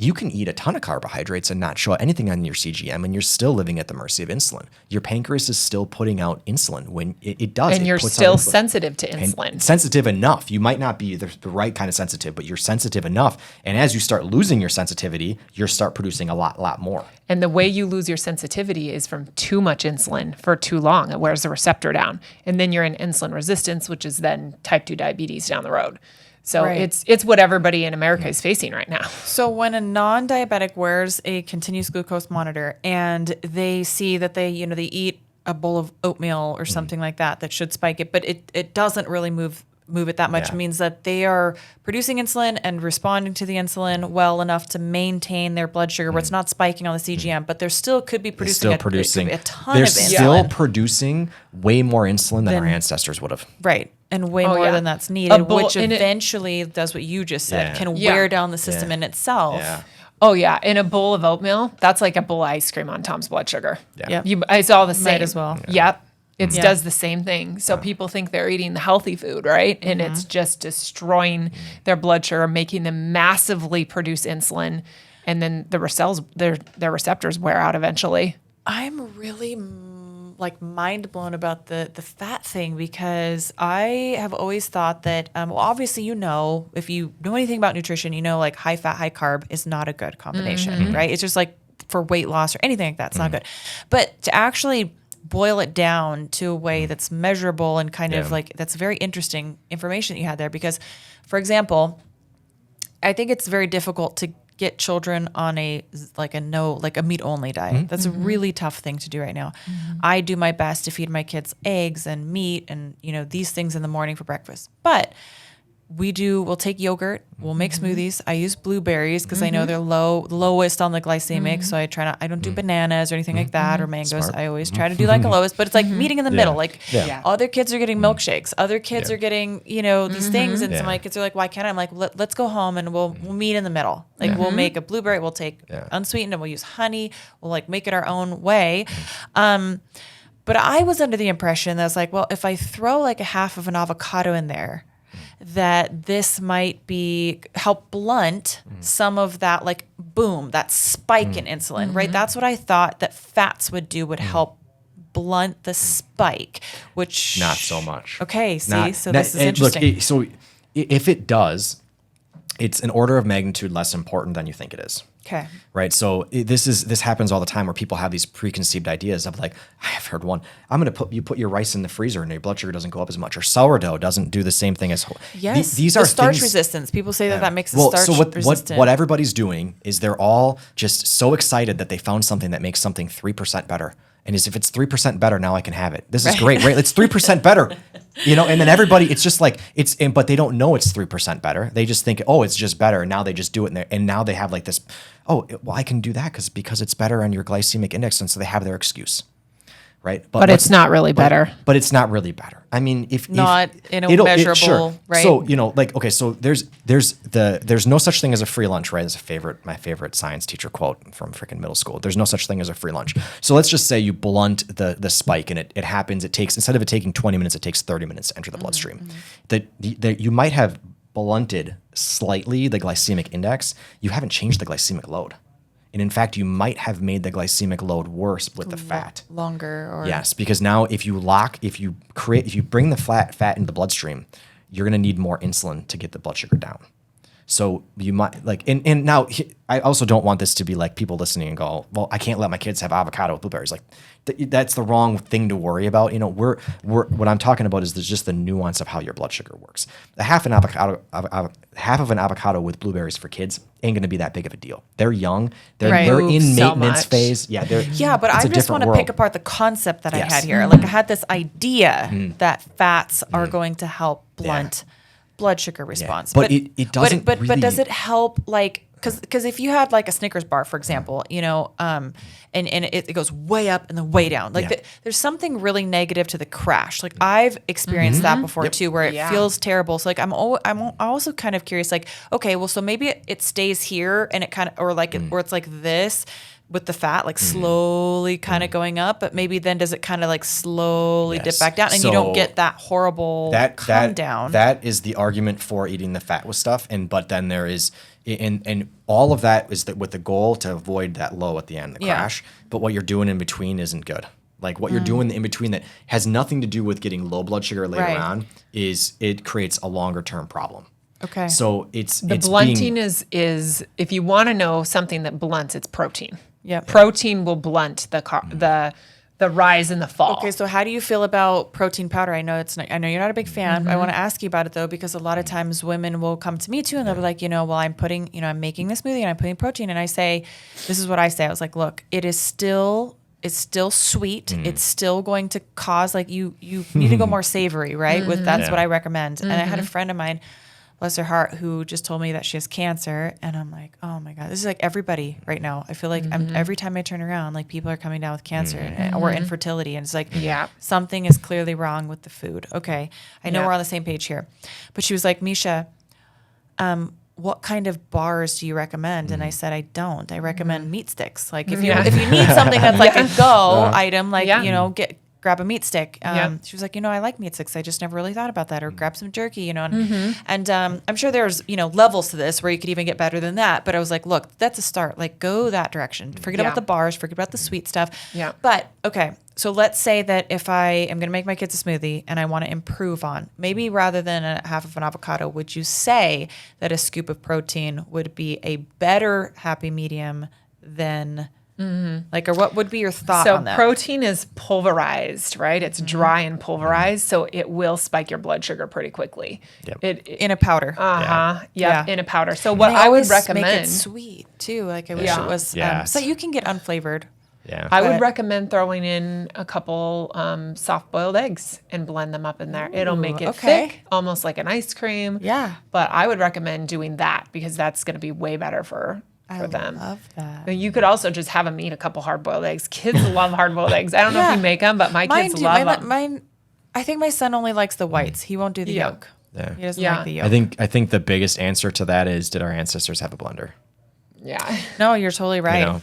[SPEAKER 2] you can eat a ton of carbohydrates and not show anything on your CGM, and you're still living at the mercy of insulin. Your pancreas is still putting out insulin when it does.
[SPEAKER 3] And you're still sensitive to insulin.
[SPEAKER 2] And sensitive enough. You might not be the right kind of sensitive, but you're sensitive enough. And as you start losing your sensitivity, you'll start producing a lot more.
[SPEAKER 3] And the way you lose your sensitivity is from too much insulin for too long. It wears the receptor down. And then you're in insulin resistance, which is then type 2 diabetes down the road. So it's what everybody in America is facing right now.
[SPEAKER 1] So when a non-diabetic wears a continuous glucose monitor and they see that they eat a bowl of oatmeal or something like that should spike it, but it doesn't really move it that much, means that they are producing insulin and responding to the insulin well enough to maintain their blood sugar where it's not spiking on the CGM, but there still could be producing a ton of insulin.
[SPEAKER 2] They're still producing way more insulin than our ancestors would have.
[SPEAKER 1] Right. And way more than that's needed, which eventually does what you just said, can wear down the system in itself.
[SPEAKER 2] Yeah.
[SPEAKER 3] Oh, yeah. In a bowl of oatmeal, that's like a bowl of ice cream on Tom's blood sugar.
[SPEAKER 2] Yeah.
[SPEAKER 3] It's all the same.
[SPEAKER 1] Might as well.
[SPEAKER 3] Yep. It does the same thing. So people think they're eating the healthy food, right? And it's just destroying their blood sugar, making them massively produce insulin. And then their receptors wear out eventually.
[SPEAKER 1] I'm really mind blown about the fat thing, because I have always thought that, obviously, if you know anything about nutrition, like high fat, high carb is not a good combination, right? It's just like for weight loss or anything like that, it's not good. But to actually boil it down to a way that's measurable and kind of that's very interesting information that you had there, because, for example, I think it's very difficult to get children on a meat only diet. That's a really tough thing to do right now. I do my best to feed my kids eggs and meat and these things in the morning for breakfast. But we'll take yogurt, we'll make smoothies. I use blueberries because I know they're lowest on the glycemic. So I don't do bananas or anything like that, or mangoes.
[SPEAKER 2] Smart.
[SPEAKER 1] I always try to do like a lowest, but it's like meeting in the middle. Other kids are getting milkshakes. Other kids are getting, these things. And some of my kids are like, why can't I? I'm like, let's go home and we'll meet in the middle. We'll make a blueberry, we'll take unsweetened and we'll use honey. We'll make it our own way. But I was under the impression that I was like, well, if I throw a half of an avocado in there, that this might help blunt some of that, that spike in insulin, right? That's what I thought that fats would help blunt the spike, which...
[SPEAKER 2] Not so much.
[SPEAKER 1] Okay, this is interesting.
[SPEAKER 2] Look, so if it does, it's an order of magnitude less important than you think it is.
[SPEAKER 1] Okay.
[SPEAKER 2] Right. So this happens all the time where people have these preconceived ideas of I've heard one. I'm going to put your rice in the freezer and your blood sugar doesn't go up as much, or sourdough doesn't do the same thing as.
[SPEAKER 1] Yes.
[SPEAKER 2] These are
[SPEAKER 1] starch resistance. People say that makes it starch resistant.
[SPEAKER 2] What everybody's doing is they're all just so excited that they found something that makes something 3% better. And if it's 3% better, now I can have it. This is great, right? It's 3% better, and then everybody, it's just but they don't know it's 3% better. They just think, it's just better. And now they just do it. And now they have this, I can do that because it's better on your glycemic index. And so they have their excuse. Right.
[SPEAKER 3] But it's not really better.
[SPEAKER 2] But it's not really better. I mean,
[SPEAKER 1] in a measurable, right?
[SPEAKER 2] So, so there's no such thing as a free lunch, right? That's my favorite science teacher quote from freaking middle school. There's no such thing as a free lunch. So let's just say you blunt the spike and it happens. Instead of it taking 20 minutes, it takes 30 minutes to enter the bloodstream. That you might have blunted slightly the glycemic index. You haven't changed the glycemic load. And in fact, you might have made the glycemic load worse with the fat.
[SPEAKER 1] Longer. Or
[SPEAKER 2] yes, because now if you bring the fat into the bloodstream, you're going to need more insulin to get the blood sugar down. So you might and now I also don't want this to be people listening and go, well, I can't let my kids have avocado with blueberries. That's the wrong thing to worry about. What I'm talking about is there's just the nuance of how your blood sugar works. Half of an avocado with blueberries for kids ain't going to be that big of a deal. They're young. They're in maintenance phase. Yeah,
[SPEAKER 1] but I just want to pick apart the concept that I had here. I had this idea that fats are going to help blunt blood sugar response.
[SPEAKER 2] But it doesn't
[SPEAKER 1] but
[SPEAKER 2] really...
[SPEAKER 1] does it help because if you had like a Snickers bar, for example, you know, and it goes way up and then way down. Like there's something really negative to the crash. Like I've experienced that before too, where it feels terrible. So like I'm also kind of curious, like, okay, well, so maybe it stays here and it kind of, or like, or it's like this with the fat, like slowly kind of going up, but maybe then does it kind of like slowly dip back down and you don't get that horrible come down.
[SPEAKER 2] That is the argument for eating the fat with stuff. But then there is, and all of that is that with the goal to avoid that low at the end, the crash. But what you're doing in between isn't good. Like what you're doing in between that has nothing to do with getting low blood sugar later on is it creates a longer term problem.
[SPEAKER 1] Okay.
[SPEAKER 2] So it's
[SPEAKER 3] blunting is if you want to know something that blunts, it's protein.
[SPEAKER 1] Yeah.
[SPEAKER 3] Protein will blunt the rise and the fall.
[SPEAKER 1] Okay, so how do you feel about protein powder? I know you're not a big fan. But I want to ask you about it though, because a lot of times women will come to me too, and they'll be like, you know, well, I'm making this smoothie and I'm putting protein, and I say, this is what I say. I was like, look, it's still sweet. It's still going to cause like you need to go more savory, right? That's what I recommend. And I had a friend of mine, bless her heart, who just told me that she has cancer. And I'm like, oh my God, this is like everybody right now. I feel like every time I turn around, like people are coming down with cancer or infertility. And it's like, something is clearly wrong with the food. Okay. I know we're on the same page here. But she was like, Miesha, what kind of bars do you recommend? And I said, I don't. I recommend meat sticks. Like if you need something that's like a go item, like, you know, grab a meat stick. She was like, you know, I like meat sticks. I just never really thought about that. Or grab some jerky, you know. And I'm sure there's, you know, levels to this where you could even get better than that. But I was like, look, that's a start. Like go that direction. Forget about the bars. Forget about the sweet stuff. Yeah. But okay, so let's say that if I am going to make my kids a smoothie and I want to improve on, maybe rather than a half of an avocado, would you say that a scoop of protein would be a better happy medium than... Like, or what would be your thought on that?
[SPEAKER 3] So protein is pulverized, right? It's dry and pulverized, so it will spike your blood sugar pretty quickly.
[SPEAKER 1] In a powder.
[SPEAKER 3] In a powder. So what I would recommend,
[SPEAKER 1] make it sweet too. Like I wish it was. So you can get unflavored.
[SPEAKER 2] Yeah.
[SPEAKER 3] I would recommend throwing in a couple soft-boiled eggs and blend them up in there. It'll make it thick, almost like an ice cream.
[SPEAKER 1] Yeah.
[SPEAKER 3] But I would recommend doing that because that's going to be way better for them.
[SPEAKER 1] I love that.
[SPEAKER 3] You could also just have them eat a couple hard-boiled eggs. Kids love hard-boiled eggs. I don't know if you make them, but my kids love them.
[SPEAKER 1] I think my son only likes the whites. He won't do the yolk.
[SPEAKER 2] Yeah.
[SPEAKER 1] He doesn't like the yolk.
[SPEAKER 2] I think the biggest answer to that is, did our ancestors have a blender?
[SPEAKER 3] Yeah.
[SPEAKER 1] No, you're totally right.
[SPEAKER 2] You know,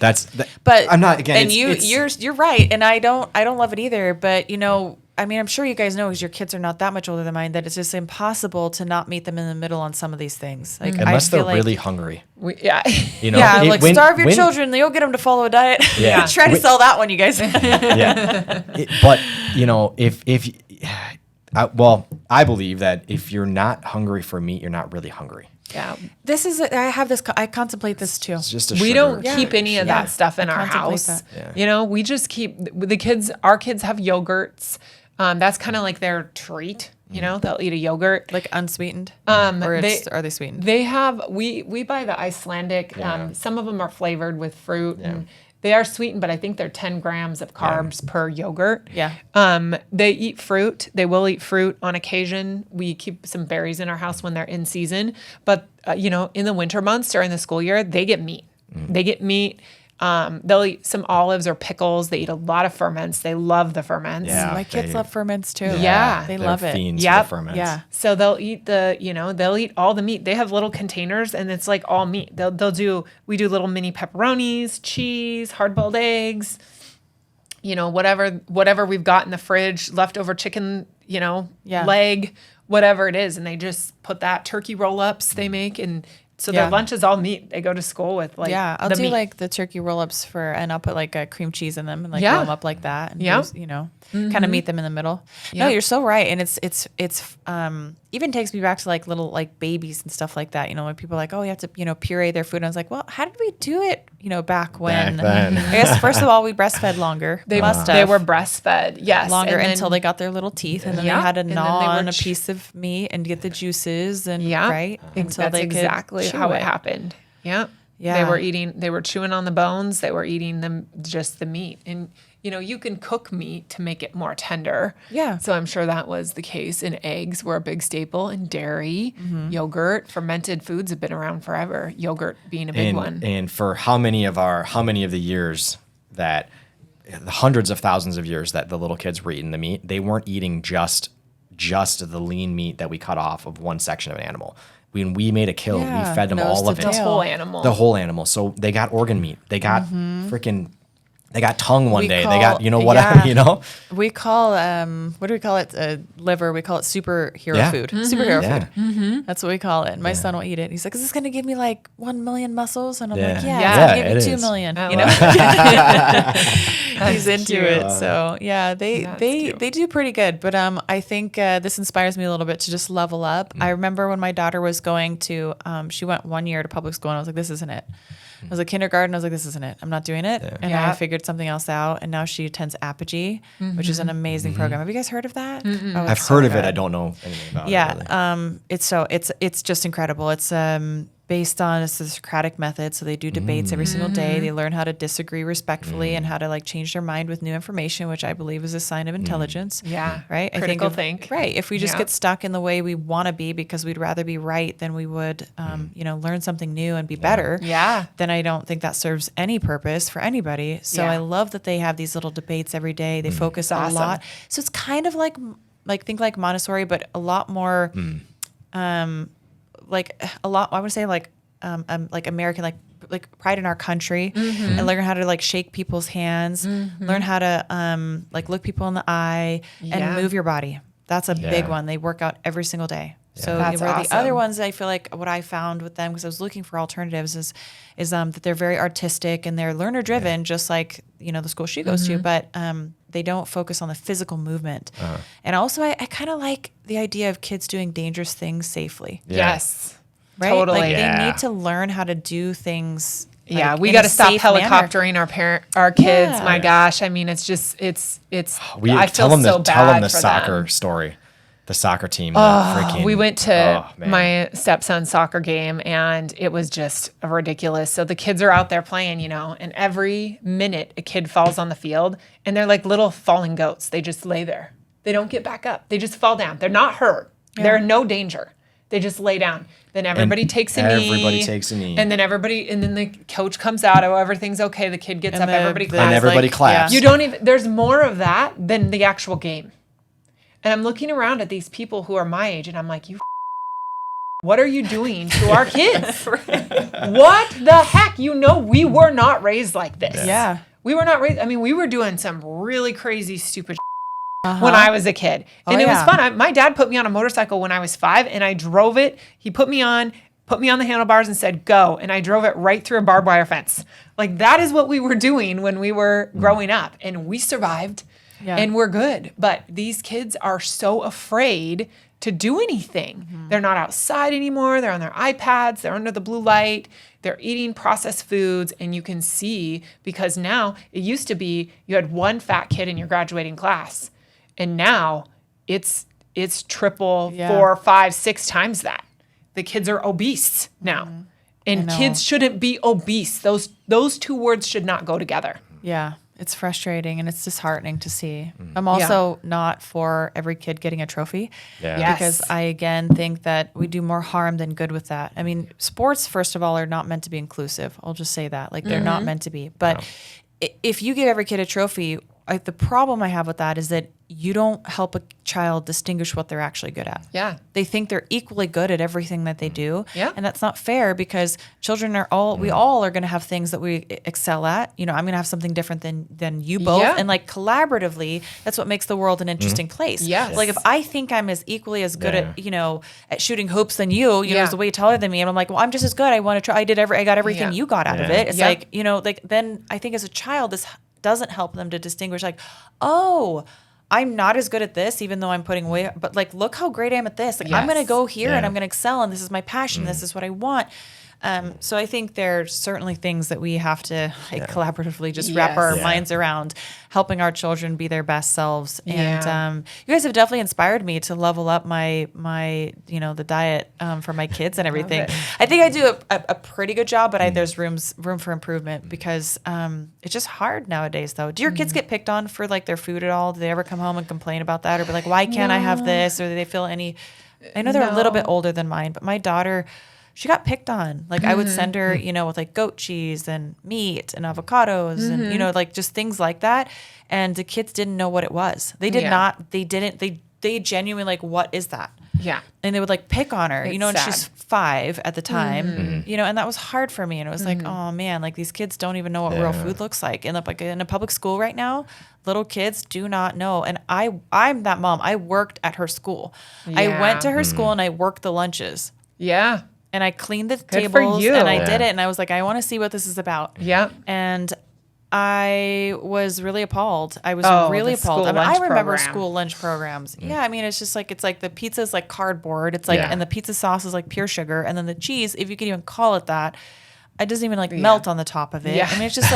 [SPEAKER 1] but
[SPEAKER 2] I'm not again.
[SPEAKER 1] And you're right, and I don't love it either. But you know, I mean, I'm sure you guys know, because your kids are not that much older than mine, that it's just impossible to not meet them in the middle on some of these things. Like,
[SPEAKER 2] unless they're really hungry.
[SPEAKER 3] You
[SPEAKER 2] know,
[SPEAKER 1] like starve your children, you'll get them to follow a diet. Yeah. Try to sell that one, you guys.
[SPEAKER 2] But you know, I believe that if you're not hungry for meat, you're not really hungry.
[SPEAKER 3] Yeah.
[SPEAKER 1] I contemplate this too.
[SPEAKER 2] It's just
[SPEAKER 3] we don't keep any of that stuff in our house. You know, we just keep our kids have yogurts. That's kind of like their treat. You know, they'll eat a yogurt.
[SPEAKER 1] Like unsweetened? Or are they sweetened?
[SPEAKER 3] They have, we buy the Icelandic. Some of them are flavored with fruit. And they are sweetened, but I think they're 10 grams of carbs per yogurt.
[SPEAKER 1] Yeah.
[SPEAKER 3] They eat fruit. They will eat fruit on occasion. We keep some berries in our house when they're in season. But, you know, in the winter months during the school year, they get meat. They get meat. They'll eat some olives or pickles. They eat a lot of ferments. They love the ferments.
[SPEAKER 1] Yeah, my kids love ferments too.
[SPEAKER 3] Yeah.
[SPEAKER 1] They love it.
[SPEAKER 2] Fiends for the ferments.
[SPEAKER 1] Yeah.
[SPEAKER 3] So they'll eat they'll eat all the meat. They have little containers and it's like all meat. We do little mini pepperonis, cheese, hard-boiled eggs, you know, whatever we've got in the fridge, leftover chicken, you know, leg, whatever it is. And they just put that turkey roll-ups they make, and so their lunch is all meat. They go to school with
[SPEAKER 1] I'll do meat. Like the turkey roll-ups and I'll put like a cream cheese in them and like roll them up like that. And just, you know, kind of meet them in the middle. No, you're so right. And it's even takes me back to like little like babies and stuff like that. You know, when people are like, oh, you have to, you know, puree their food. And I was like, well, how did we do it? You know, back when? I guess first of all, we breastfed longer.
[SPEAKER 3] They were breastfed, yes,
[SPEAKER 1] longer until they got their little teeth, and then they had to gnaw on a piece of meat and get the juices and right until
[SPEAKER 3] that's
[SPEAKER 1] they could
[SPEAKER 3] exactly how it happened. Yeah.
[SPEAKER 1] Yeah.
[SPEAKER 3] They were chewing on the bones. They were eating just the meat. And, you can cook meat to make it more tender.
[SPEAKER 1] Yeah.
[SPEAKER 3] So I'm sure that was the case. And eggs were a big staple, and dairy, yogurt, fermented foods have been around forever. Yogurt being a big one.
[SPEAKER 2] And for how many of the years that, the hundreds of thousands of years that the little kids were eating the meat, they weren't eating just the lean meat that we cut off of one section of an animal. When we made a kill, we fed them all of it.
[SPEAKER 3] The whole animal.
[SPEAKER 2] The whole animal. So they got organ meat. They got they got tongue one day. They got, whatever,
[SPEAKER 1] We call, what do we call it? Liver. We call it superhero food. Superhero food. That's what we call it. My son will eat it. He's like, is this going to give me like 1 million muscles? And I'm like, it's going to give me 2 million. He's into it. So they do pretty good. But I think this inspires me a little bit to just level up. I remember when my daughter was going to, she went 1 year to public school, and I was like, this isn't it. I was at kindergarten. I was like, this isn't it. I'm not doing it. Yeah. And I figured something else out. And now she attends Apogee, which is an amazing program. Have you guys heard of that? Oh,
[SPEAKER 2] I've heard of it. I don't know anything about it. Really. It's just incredible. It's based on a Socratic method. So they do debates every single day. They learn how to disagree respectfully and how to like change their mind with new information, which I believe is a sign of intelligence.
[SPEAKER 3] Yeah.
[SPEAKER 1] Right.
[SPEAKER 3] Critical think.
[SPEAKER 1] Right. If we just get stuck in the way we want to be because we'd rather be right than we would, learn something new and be better.
[SPEAKER 3] Yeah.
[SPEAKER 1] Then I don't think that serves any purpose for anybody. So I love that they have these little debates every day. They focus a lot. So it's kind of like think like Montessori, but a lot more, I would say like American, like pride in our country, and learn how to like shake people's hands, learn how to look people in the eye and move your body. That's a big one. They work out every single day. So
[SPEAKER 3] That's
[SPEAKER 1] where
[SPEAKER 3] awesome.
[SPEAKER 1] the other ones, I feel like what I found with them, because I was looking for alternatives, is that they're very artistic and they're learner driven, just like the school she goes to, but they don't focus on the physical movement. And also, I kind of like the idea of kids doing dangerous things safely.
[SPEAKER 2] Yeah.
[SPEAKER 3] Yes,
[SPEAKER 1] right?
[SPEAKER 3] totally.
[SPEAKER 1] Like they need to learn how to do things.
[SPEAKER 3] Yeah, we
[SPEAKER 1] in
[SPEAKER 3] got
[SPEAKER 1] a
[SPEAKER 3] to stop
[SPEAKER 1] safe manner.
[SPEAKER 3] helicoptering our kids.
[SPEAKER 1] Yeah.
[SPEAKER 3] My gosh, I mean, it's I
[SPEAKER 2] tell
[SPEAKER 3] feel
[SPEAKER 2] them
[SPEAKER 3] so bad
[SPEAKER 2] the
[SPEAKER 3] for
[SPEAKER 2] soccer
[SPEAKER 3] them.
[SPEAKER 2] story, the soccer team.
[SPEAKER 3] We went to my stepson's soccer game, and it was just ridiculous. So the kids are out there playing, and every minute a kid falls on the field, and they're like little falling goats. They just lay there. They don't get back up. They just fall down. They're not hurt. Yeah. They're in no danger. They just lay down. Then everybody takes a knee.
[SPEAKER 2] Everybody takes a knee.
[SPEAKER 3] And then the coach comes out. Oh, everything's okay. The kid gets up. Everybody claps.
[SPEAKER 2] And everybody claps.
[SPEAKER 3] Yeah. There's more of that than the actual game. And I'm looking around at these people who are my age, and I'm like, what are you doing to our kids? What the heck? We were not raised like this.
[SPEAKER 1] Yeah.
[SPEAKER 3] We were not raised. I mean, we were doing some really crazy, stupid when I was a kid. And it was fun. My dad put me on a motorcycle when I was 5, and I drove it. He put me on the handlebars and said, go. And I drove it right through a barbed wire fence. Like, that is what we were doing when we were growing up. And we survived. Yeah. And we're good. But these kids are so afraid to do anything. They're not outside anymore. They're on their iPads. They're under the blue light. They're eating processed foods. And you can see, because now it used to be you had one fat kid in your graduating class. And now it's triple, 4, 5, 6 times that. The kids are obese now. And kids shouldn't be obese. Those two words should not go together.
[SPEAKER 1] Yeah. It's frustrating and it's disheartening to see. I'm also not for every kid getting a trophy.
[SPEAKER 2] Yeah.
[SPEAKER 3] Yes.
[SPEAKER 1] Because I, again, think that we do more harm than good with that. I mean, sports, first of all, are not meant to be inclusive. I'll just say that. Like, they're not meant to be. But if you give every kid a trophy, the problem I have with that is that you don't help a child distinguish what they're actually good at.
[SPEAKER 3] Yeah.
[SPEAKER 1] They think they're equally good at everything that they do.
[SPEAKER 3] Yeah.
[SPEAKER 1] And that's not fair, because children we all are going to have things that we excel at. I'm going to have something different than you both.
[SPEAKER 3] Yeah.
[SPEAKER 1] And like collaboratively, that's what makes the world an interesting place.
[SPEAKER 3] Yes.
[SPEAKER 1] Like if I think I'm as equally as good at, at shooting hoops than you know, way taller than me. And I'm like, well, I'm just as good. I want to try. I got everything you got out of it. It's like, then I think as a child, this doesn't help them to distinguish, like, oh, I'm not as good at this, even though I'm putting away, but like, look how great I am at this. Like, I'm going to go here and I'm going to excel, and this is my passion. This is what I want. So I think there's certainly things that we have to collaboratively just wrap our minds around, helping our children be their best selves. And you guys have definitely inspired me to level up my the diet for my kids and everything. I think I do a pretty good job, but there's room for improvement because it's just hard nowadays. Though, do your kids get picked on for like their food at all? Do they ever come home and complain about that, or be like, "Why can't I have this?" Or do they feel any? I know they're a little bit older than mine, but my daughter, she got picked on. Like I would send her, with like goat cheese and meat and avocados and, like just things like that. And the kids didn't know what it was. They did not, they genuinely like, what is that?
[SPEAKER 3] Yeah.
[SPEAKER 1] And they would like pick on her, and
[SPEAKER 3] sad.
[SPEAKER 1] she's 5 at the time, and that was hard for me. And it was like, oh man, like these kids don't even know what real food looks like. And like in a public school right now, little kids do not know. And I'm that mom. I worked at her school.
[SPEAKER 3] Yeah.
[SPEAKER 1] I went to her school and I worked the lunches.
[SPEAKER 3] Yeah.
[SPEAKER 1] And I cleaned the
[SPEAKER 3] for
[SPEAKER 1] tables
[SPEAKER 3] you.
[SPEAKER 1] and I did it. And I was like, I want to see what this is about.
[SPEAKER 3] Yeah.
[SPEAKER 1] And I was really appalled. I was really
[SPEAKER 3] the
[SPEAKER 1] appalled.
[SPEAKER 3] school
[SPEAKER 1] I mean, I
[SPEAKER 3] lunch
[SPEAKER 1] remember
[SPEAKER 3] program.
[SPEAKER 1] school lunch programs. Yeah. I mean, it's just like, it's like the pizza's like cardboard. It's like, and the pizza sauce is like pure sugar. And then the cheese, if you could even call it that, it doesn't even like melt on the top of it.
[SPEAKER 3] Yeah.
[SPEAKER 1] I mean, it's just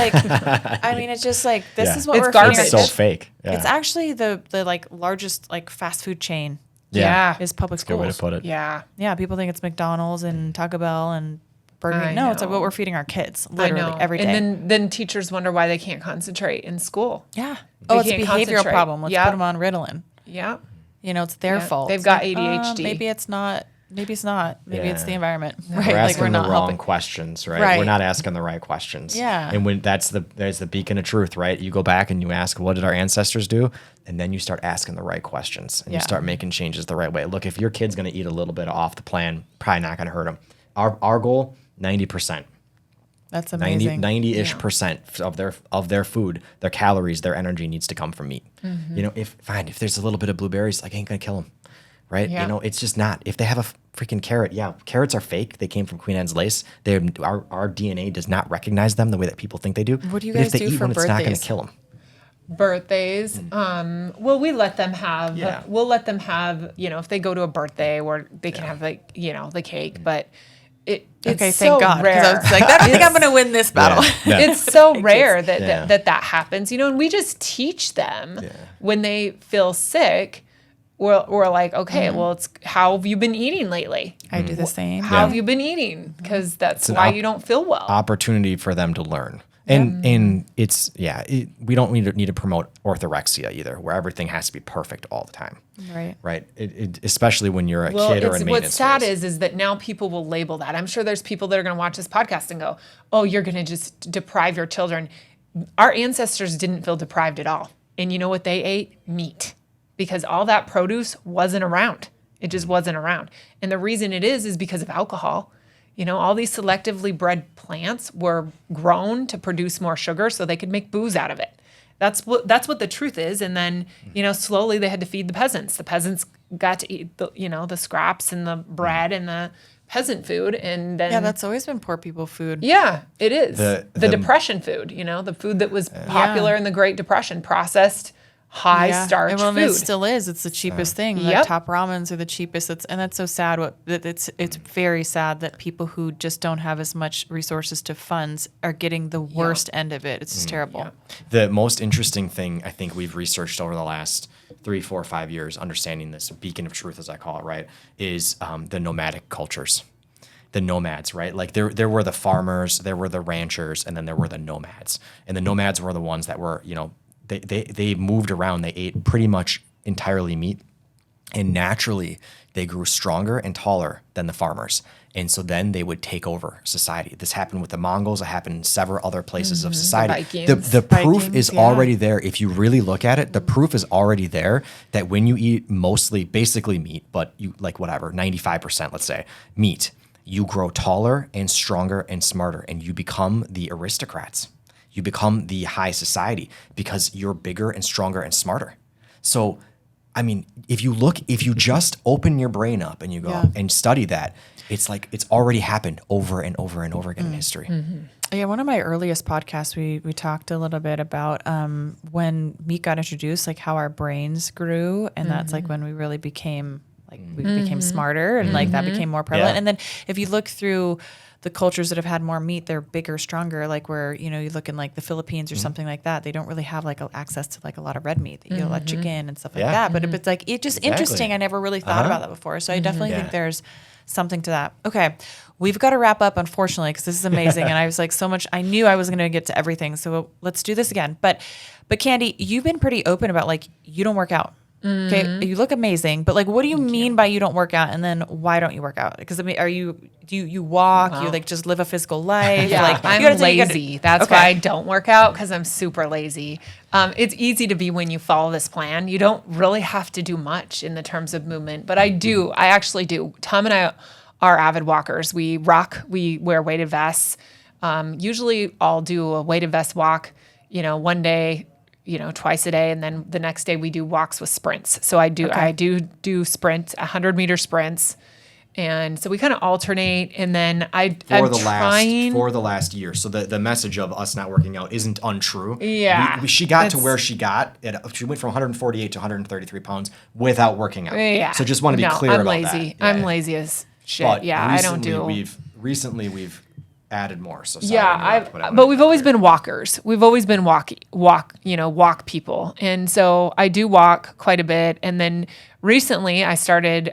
[SPEAKER 1] like, this is what
[SPEAKER 3] It's
[SPEAKER 1] we're
[SPEAKER 3] garbage.
[SPEAKER 1] feeding
[SPEAKER 2] It's
[SPEAKER 1] our
[SPEAKER 2] so
[SPEAKER 1] kids.
[SPEAKER 2] fake. Yeah.
[SPEAKER 1] It's actually the like largest like fast food chain
[SPEAKER 3] Yeah.
[SPEAKER 1] is public
[SPEAKER 2] Good way to
[SPEAKER 1] schools.
[SPEAKER 2] put it.
[SPEAKER 3] Yeah.
[SPEAKER 1] Yeah, people think it's McDonald's and Taco Bell and Burger King. No, it's like what we're feeding our kids literally every day.
[SPEAKER 3] And then teachers wonder why they can't concentrate in school.
[SPEAKER 1] Yeah.
[SPEAKER 3] They
[SPEAKER 1] It's a
[SPEAKER 3] can't
[SPEAKER 1] behavioral
[SPEAKER 3] concentrate.
[SPEAKER 1] problem. Let's
[SPEAKER 3] Yep.
[SPEAKER 1] put them on Ritalin.
[SPEAKER 3] Yeah.
[SPEAKER 1] It's their fault.
[SPEAKER 3] They've
[SPEAKER 1] It's
[SPEAKER 3] got
[SPEAKER 1] like,
[SPEAKER 3] ADHD.
[SPEAKER 1] maybe it's not. Maybe it's not. Maybe it's the
[SPEAKER 2] Yeah.
[SPEAKER 1] environment.
[SPEAKER 2] We're
[SPEAKER 1] Right? Like
[SPEAKER 2] asking
[SPEAKER 1] we're
[SPEAKER 2] the
[SPEAKER 1] not
[SPEAKER 2] wrong
[SPEAKER 1] helping.
[SPEAKER 2] questions, right?
[SPEAKER 1] Right.
[SPEAKER 2] We're not asking the right questions.
[SPEAKER 1] Yeah.
[SPEAKER 2] And when there's the beacon of truth, right? You go back and you ask, what did our ancestors do? And then you start asking the right questions and you start making changes the right way. Look, if your kid's going to eat a little bit off the plan, probably not going to hurt them. Our goal, 90%.
[SPEAKER 1] That's amazing.
[SPEAKER 2] 90-ish percent of their food, their calories, their energy needs to come from meat. If there's a little bit of blueberries, like ain't gonna kill them, right?
[SPEAKER 3] Yeah.
[SPEAKER 2] It's just not. If they have a freaking carrot, carrots are fake. They came from Queen Anne's lace. Our DNA does not recognize them the way that people think they do.
[SPEAKER 1] What do you
[SPEAKER 2] But
[SPEAKER 1] guys
[SPEAKER 2] if they
[SPEAKER 1] do
[SPEAKER 2] eat
[SPEAKER 1] for
[SPEAKER 2] one, it's not gonna
[SPEAKER 1] birthdays?
[SPEAKER 2] kill them.
[SPEAKER 3] Birthdays. Well, we let them have,
[SPEAKER 2] Yeah.
[SPEAKER 3] we'll let them have, if they go to a birthday where they can have like, the cake, but it's
[SPEAKER 1] Okay,
[SPEAKER 3] so
[SPEAKER 1] thank God.
[SPEAKER 3] rare.
[SPEAKER 1] Because I was like, I think I'm going to win this battle.
[SPEAKER 2] Yeah.
[SPEAKER 3] It's so rare that,
[SPEAKER 2] Yeah.
[SPEAKER 3] that happens, and we just teach them when they feel sick. We're like, okay, well, it's how have you been eating lately?
[SPEAKER 1] I do the same.
[SPEAKER 3] How have you been eating? Because that's why you don't feel well.
[SPEAKER 2] Opportunity for them to learn. And it's we don't need to promote orthorexia either, where everything has to be perfect all the time.
[SPEAKER 1] Right.
[SPEAKER 2] Right. Especially when you're a kid or in maintenance
[SPEAKER 3] what's sad
[SPEAKER 2] phase.
[SPEAKER 3] is that now people will label that. I'm sure there's people that are going to watch this podcast and go, "Oh, you're going to just deprive your children." Our ancestors didn't feel deprived at all, and you know what they ate? Meat, because all that produce wasn't around. It just wasn't around, and the reason it is because of alcohol. All these selectively bred plants were grown to produce more sugar so they could make booze out of it. That's what the truth is. And then, slowly they had to feed the peasants. The peasants got to eat the scraps and the bread and the peasant food. And then
[SPEAKER 1] Yeah, that's always been poor people food.
[SPEAKER 3] yeah, it is.
[SPEAKER 2] The
[SPEAKER 3] The depression food, the food that was popular in the Great Depression, processed high starch
[SPEAKER 1] Well,
[SPEAKER 3] food.
[SPEAKER 1] it still is. It's the cheapest thing.
[SPEAKER 3] Yep.
[SPEAKER 1] Like top ramens are the cheapest. And that's so sad. It's very sad that people who just don't have as much resources to funds are getting the worst end of it. It's just terrible.
[SPEAKER 2] The most interesting thing I think we've researched over the last 3, 4, 5 years, understanding this beacon of truth, as I call it, right, is the nomadic cultures. The nomads, right? Like there were the farmers, there were the ranchers, and then there were the nomads. And the nomads were the ones that were, they moved around. They ate pretty much entirely meat. And naturally, they grew stronger and taller than the farmers. And so then they would take over society. This happened with the Mongols. It happened in several other places of society.
[SPEAKER 3] Vikings.
[SPEAKER 2] The proof
[SPEAKER 1] Vikings,
[SPEAKER 2] is already there. If you really look at it, the proof is already there that when you eat basically meat, but you like 95%, let's say, meat, you grow taller and stronger and smarter, and you become the aristocrats. You become the high society because you're bigger and stronger and smarter. So, I mean, if you just open your brain up and you go and study that, it's like it's already happened over and over and over again in history.
[SPEAKER 3] Mm-hmm.
[SPEAKER 1] Yeah, one of my earliest podcasts, we talked a little bit about when meat got introduced, like how our brains grew, and that's like when we really became Like we became smarter and like that became more prevalent.
[SPEAKER 2] Yeah.
[SPEAKER 1] And then if you look through the cultures that have had more meat, they're bigger, stronger. Like where, you know, you look in like the Philippines or something like that, they don't really have like access to like a lot of red meat. They eat a lot of chicken and stuff like that. But it's like, it's just interesting. I never really thought about that before. So I definitely think there's something to that. Okay. We've got to wrap up, unfortunately, because this is amazing. And I was like I knew I was going to get to everything. So let's do this again. But Candi, you've been pretty open about like, you don't work out. Okay. You look amazing, but like, what do you mean by you don't work out? And then why don't you work out? Because I mean, do you walk? You like just live a physical life?
[SPEAKER 3] Yeah,
[SPEAKER 1] Like
[SPEAKER 3] I'm lazy. That's why I don't work out, because I'm super lazy. It's easy to be when you follow this plan. You don't really have to do much in the terms of movement, but I do. I actually do. Tom and I are avid walkers. We wear weighted vests. Usually I'll do a weighted vest walk, you know, one day, you know, twice a day. And then the next day we do walks with sprints. So I do sprints, 100-meter sprints. And so we kind of alternate. And then
[SPEAKER 2] for the last year. So the message of us not working out isn't untrue.
[SPEAKER 3] Yeah.
[SPEAKER 2] She got to where she got. She went from 148 to 133 pounds without working out.
[SPEAKER 3] Yeah.
[SPEAKER 2] So just want to be clear
[SPEAKER 3] I'm
[SPEAKER 2] about
[SPEAKER 3] lazy.
[SPEAKER 2] that.
[SPEAKER 3] I'm lazy as shit.
[SPEAKER 2] But
[SPEAKER 3] I don't do.
[SPEAKER 2] We've added more. So
[SPEAKER 3] but we've always been walkers. We've always been walk people. And so I do walk quite a bit. And then recently I started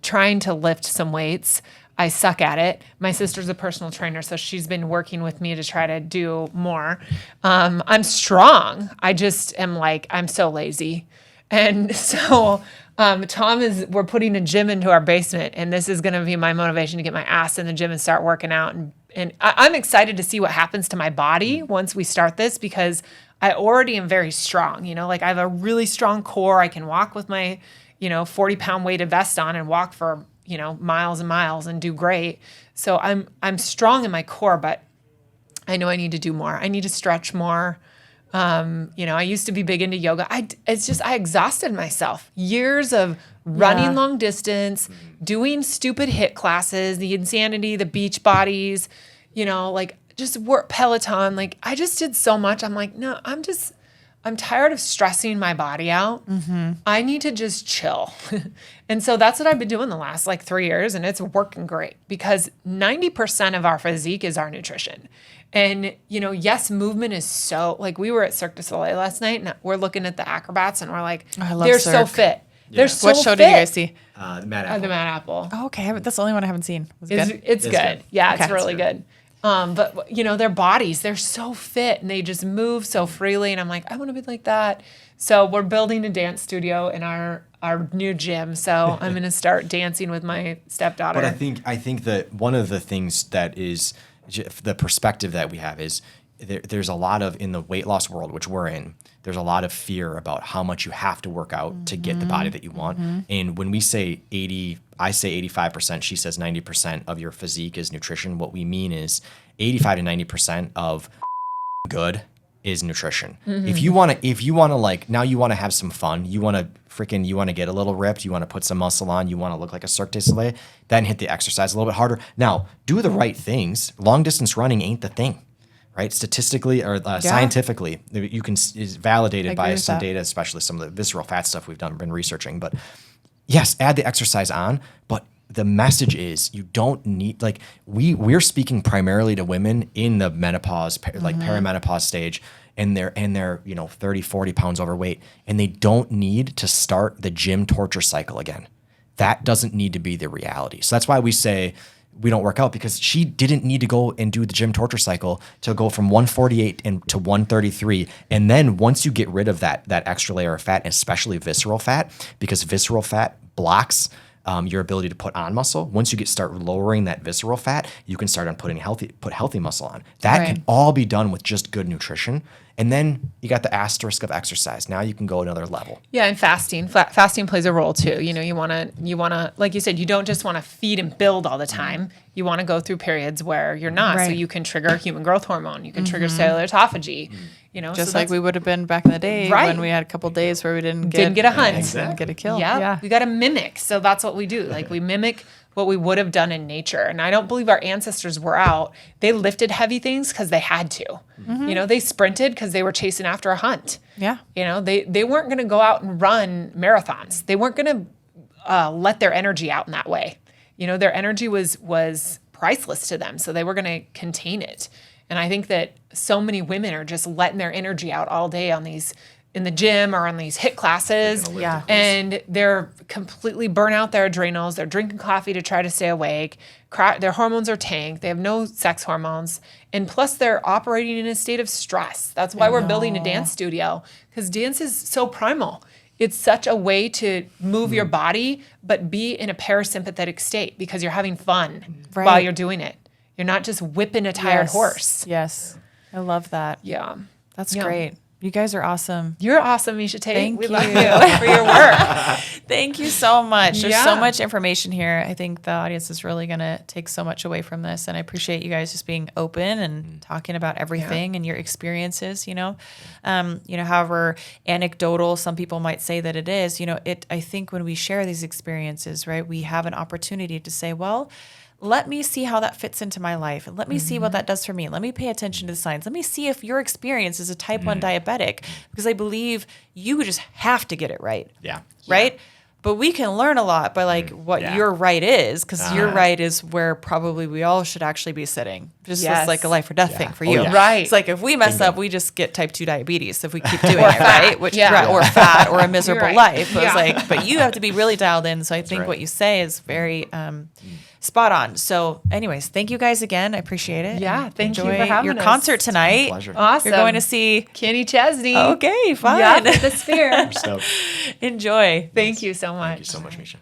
[SPEAKER 3] trying to lift some weights. I suck at it. My sister's a personal trainer, so she's been working with me to try to do more. I'm strong. I just am like, I'm so lazy. And so we're putting a gym into our basement, and this is going to be my motivation to get my ass in the gym and start working out. And I'm excited to see what happens to my body once we start this, because I already am very strong. You know, like I have a really strong core. I can walk with my, 40-pound weighted vest on and walk for, miles and miles and do great. So I'm strong in my core, but I know I need to do more. I need to stretch more. I used to be big into yoga. I exhausted myself. Years of running long distance, doing stupid HIIT classes, the insanity, the beach bodies, just work Peloton. Like I just did so much. I'm like, no, I'm tired of stressing my body out. I need to just chill. And so that's what I've been doing the last 3 years, and it's working great, because 90% of our physique is our nutrition. And, yes, movement is so, we were at Cirque du Soleil last night, and we're looking at the acrobats, and we're like, they're so fit. Yeah. They're so fit.
[SPEAKER 1] What show did you guys see?
[SPEAKER 2] The Mad Apple.
[SPEAKER 3] The Mad Apple.
[SPEAKER 1] Oh, okay. That's the only one I haven't seen. Was it good?
[SPEAKER 3] It's good. Yeah,
[SPEAKER 1] okay.
[SPEAKER 3] It's really good. But, their bodies, they're so fit, and they just move so freely, and I'm like, I want to be like that. So we're building a dance studio in our new gym, so I'm going to start dancing with my stepdaughter.
[SPEAKER 2] But I think that one of the things that is the perspective that we have is there's a lot of, in the weight loss world, which we're in, there's a lot of fear about how much you have to work out to get the body that you want. And when we say 80, I say 85%, she says 90% of your physique is nutrition. What we mean is 85 to 90% of good is nutrition. If you want to now you want to have some fun, you want to get a little ripped, you want to put some muscle on, you want to look like a Cirque du Soleil, then hit the exercise a little bit harder. Now, do the right things. Long distance running ain't the thing, right? Statistically or scientifically, is validated by some data, especially some of the visceral fat stuff we've been researching. But yes, add the exercise on, but the message is you don't need, we're speaking primarily to women in the menopause, perimenopause stage, and they're 30, 40 pounds overweight, and they don't need to start the gym torture cycle again. That doesn't need to be the reality. So that's why we say we don't work out, because she didn't need to go and do the gym torture cycle to go from 148 to 133. And then once you get rid of that extra layer of fat, especially visceral fat, because visceral fat blocks your ability to put on muscle. Once you start lowering that visceral fat, you can start on put healthy muscle on. That can all be done with just good nutrition. And then you got the asterisk of exercise. Now you can go another level.
[SPEAKER 3] Yeah, and fasting. Fasting plays a role too. You want to, like you said, you don't just want to feed and build all the time. You want to go through periods where you're not, so you can trigger human growth hormone. You can trigger cellular autophagy.
[SPEAKER 1] Just like we would have been back in the day when we had a couple of days where we didn't get
[SPEAKER 3] a hunt,
[SPEAKER 1] didn't get a kill.
[SPEAKER 3] Yeah, we got to mimic. So that's what we do. We mimic what we would have done in nature. And I don't believe our ancestors were out. They lifted heavy things because they had to. They sprinted because they were chasing after a hunt.
[SPEAKER 1] Yeah.
[SPEAKER 3] They weren't going to go out and run marathons. They weren't going to let their energy out in that way. You know, their energy was priceless to them, so they were going to contain it. And I think that so many women are just letting their energy out all day on these in the gym or on these HIIT classes.
[SPEAKER 1] Yeah.
[SPEAKER 3] And they're completely burn out their adrenals. They're drinking coffee to try to stay awake. Their hormones are tanked. They have no sex hormones. And plus they're operating in a state of stress. That's why we're building a dance studio, because dance is so primal. It's such a way to move your body, but be in a parasympathetic state because you're having fun while you're doing it. You're not just whipping a tired horse.
[SPEAKER 1] Yes. I love that.
[SPEAKER 3] Yeah.
[SPEAKER 1] That's great. You guys are awesome.
[SPEAKER 3] You're awesome, Miesha.
[SPEAKER 1] Thank
[SPEAKER 3] we
[SPEAKER 1] you.
[SPEAKER 3] love you for your work.
[SPEAKER 1] Thank you so much. There's
[SPEAKER 3] Yeah.
[SPEAKER 1] so much information here. I think the audience is really going to take so much away from this. And I appreciate you guys just being open and talking about everything and your experiences, however anecdotal some people might say that it is, I think when we share these experiences, right, we have an opportunity to say, well, let me see how that fits into my life. And let me see what that does for me. Let me pay attention to the signs. Let me see if your experience is a type 1 diabetic, because I believe you just have to get it right.
[SPEAKER 2] Yeah.
[SPEAKER 1] Right? But we can learn a lot by what your right is, because your right is where probably we all should actually be sitting. Just
[SPEAKER 3] Yes.
[SPEAKER 1] it's like a life or death thing for you.
[SPEAKER 2] yeah.
[SPEAKER 3] Right.
[SPEAKER 1] It's like if we mess up, we just get type 2 diabetes if we keep doing it, right? Or fat or a miserable
[SPEAKER 3] You're right.
[SPEAKER 1] life. But
[SPEAKER 3] Yeah.
[SPEAKER 1] it's like, but you have to be really dialed in. So I think what you say is very spot on. So anyways, thank you guys again. I appreciate it.
[SPEAKER 3] Yeah,
[SPEAKER 1] And
[SPEAKER 3] thank you for
[SPEAKER 1] enjoy
[SPEAKER 3] having
[SPEAKER 1] your
[SPEAKER 3] us.
[SPEAKER 1] concert tonight.
[SPEAKER 2] Pleasure.
[SPEAKER 3] Awesome.
[SPEAKER 1] You're going to see.
[SPEAKER 3] Kenny Chesney.
[SPEAKER 1] Okay, fine.
[SPEAKER 3] Yeah, the Sphere.
[SPEAKER 2] Stoked.
[SPEAKER 1] Enjoy.
[SPEAKER 3] Thank you so much.
[SPEAKER 2] Thank you so much, Miesha.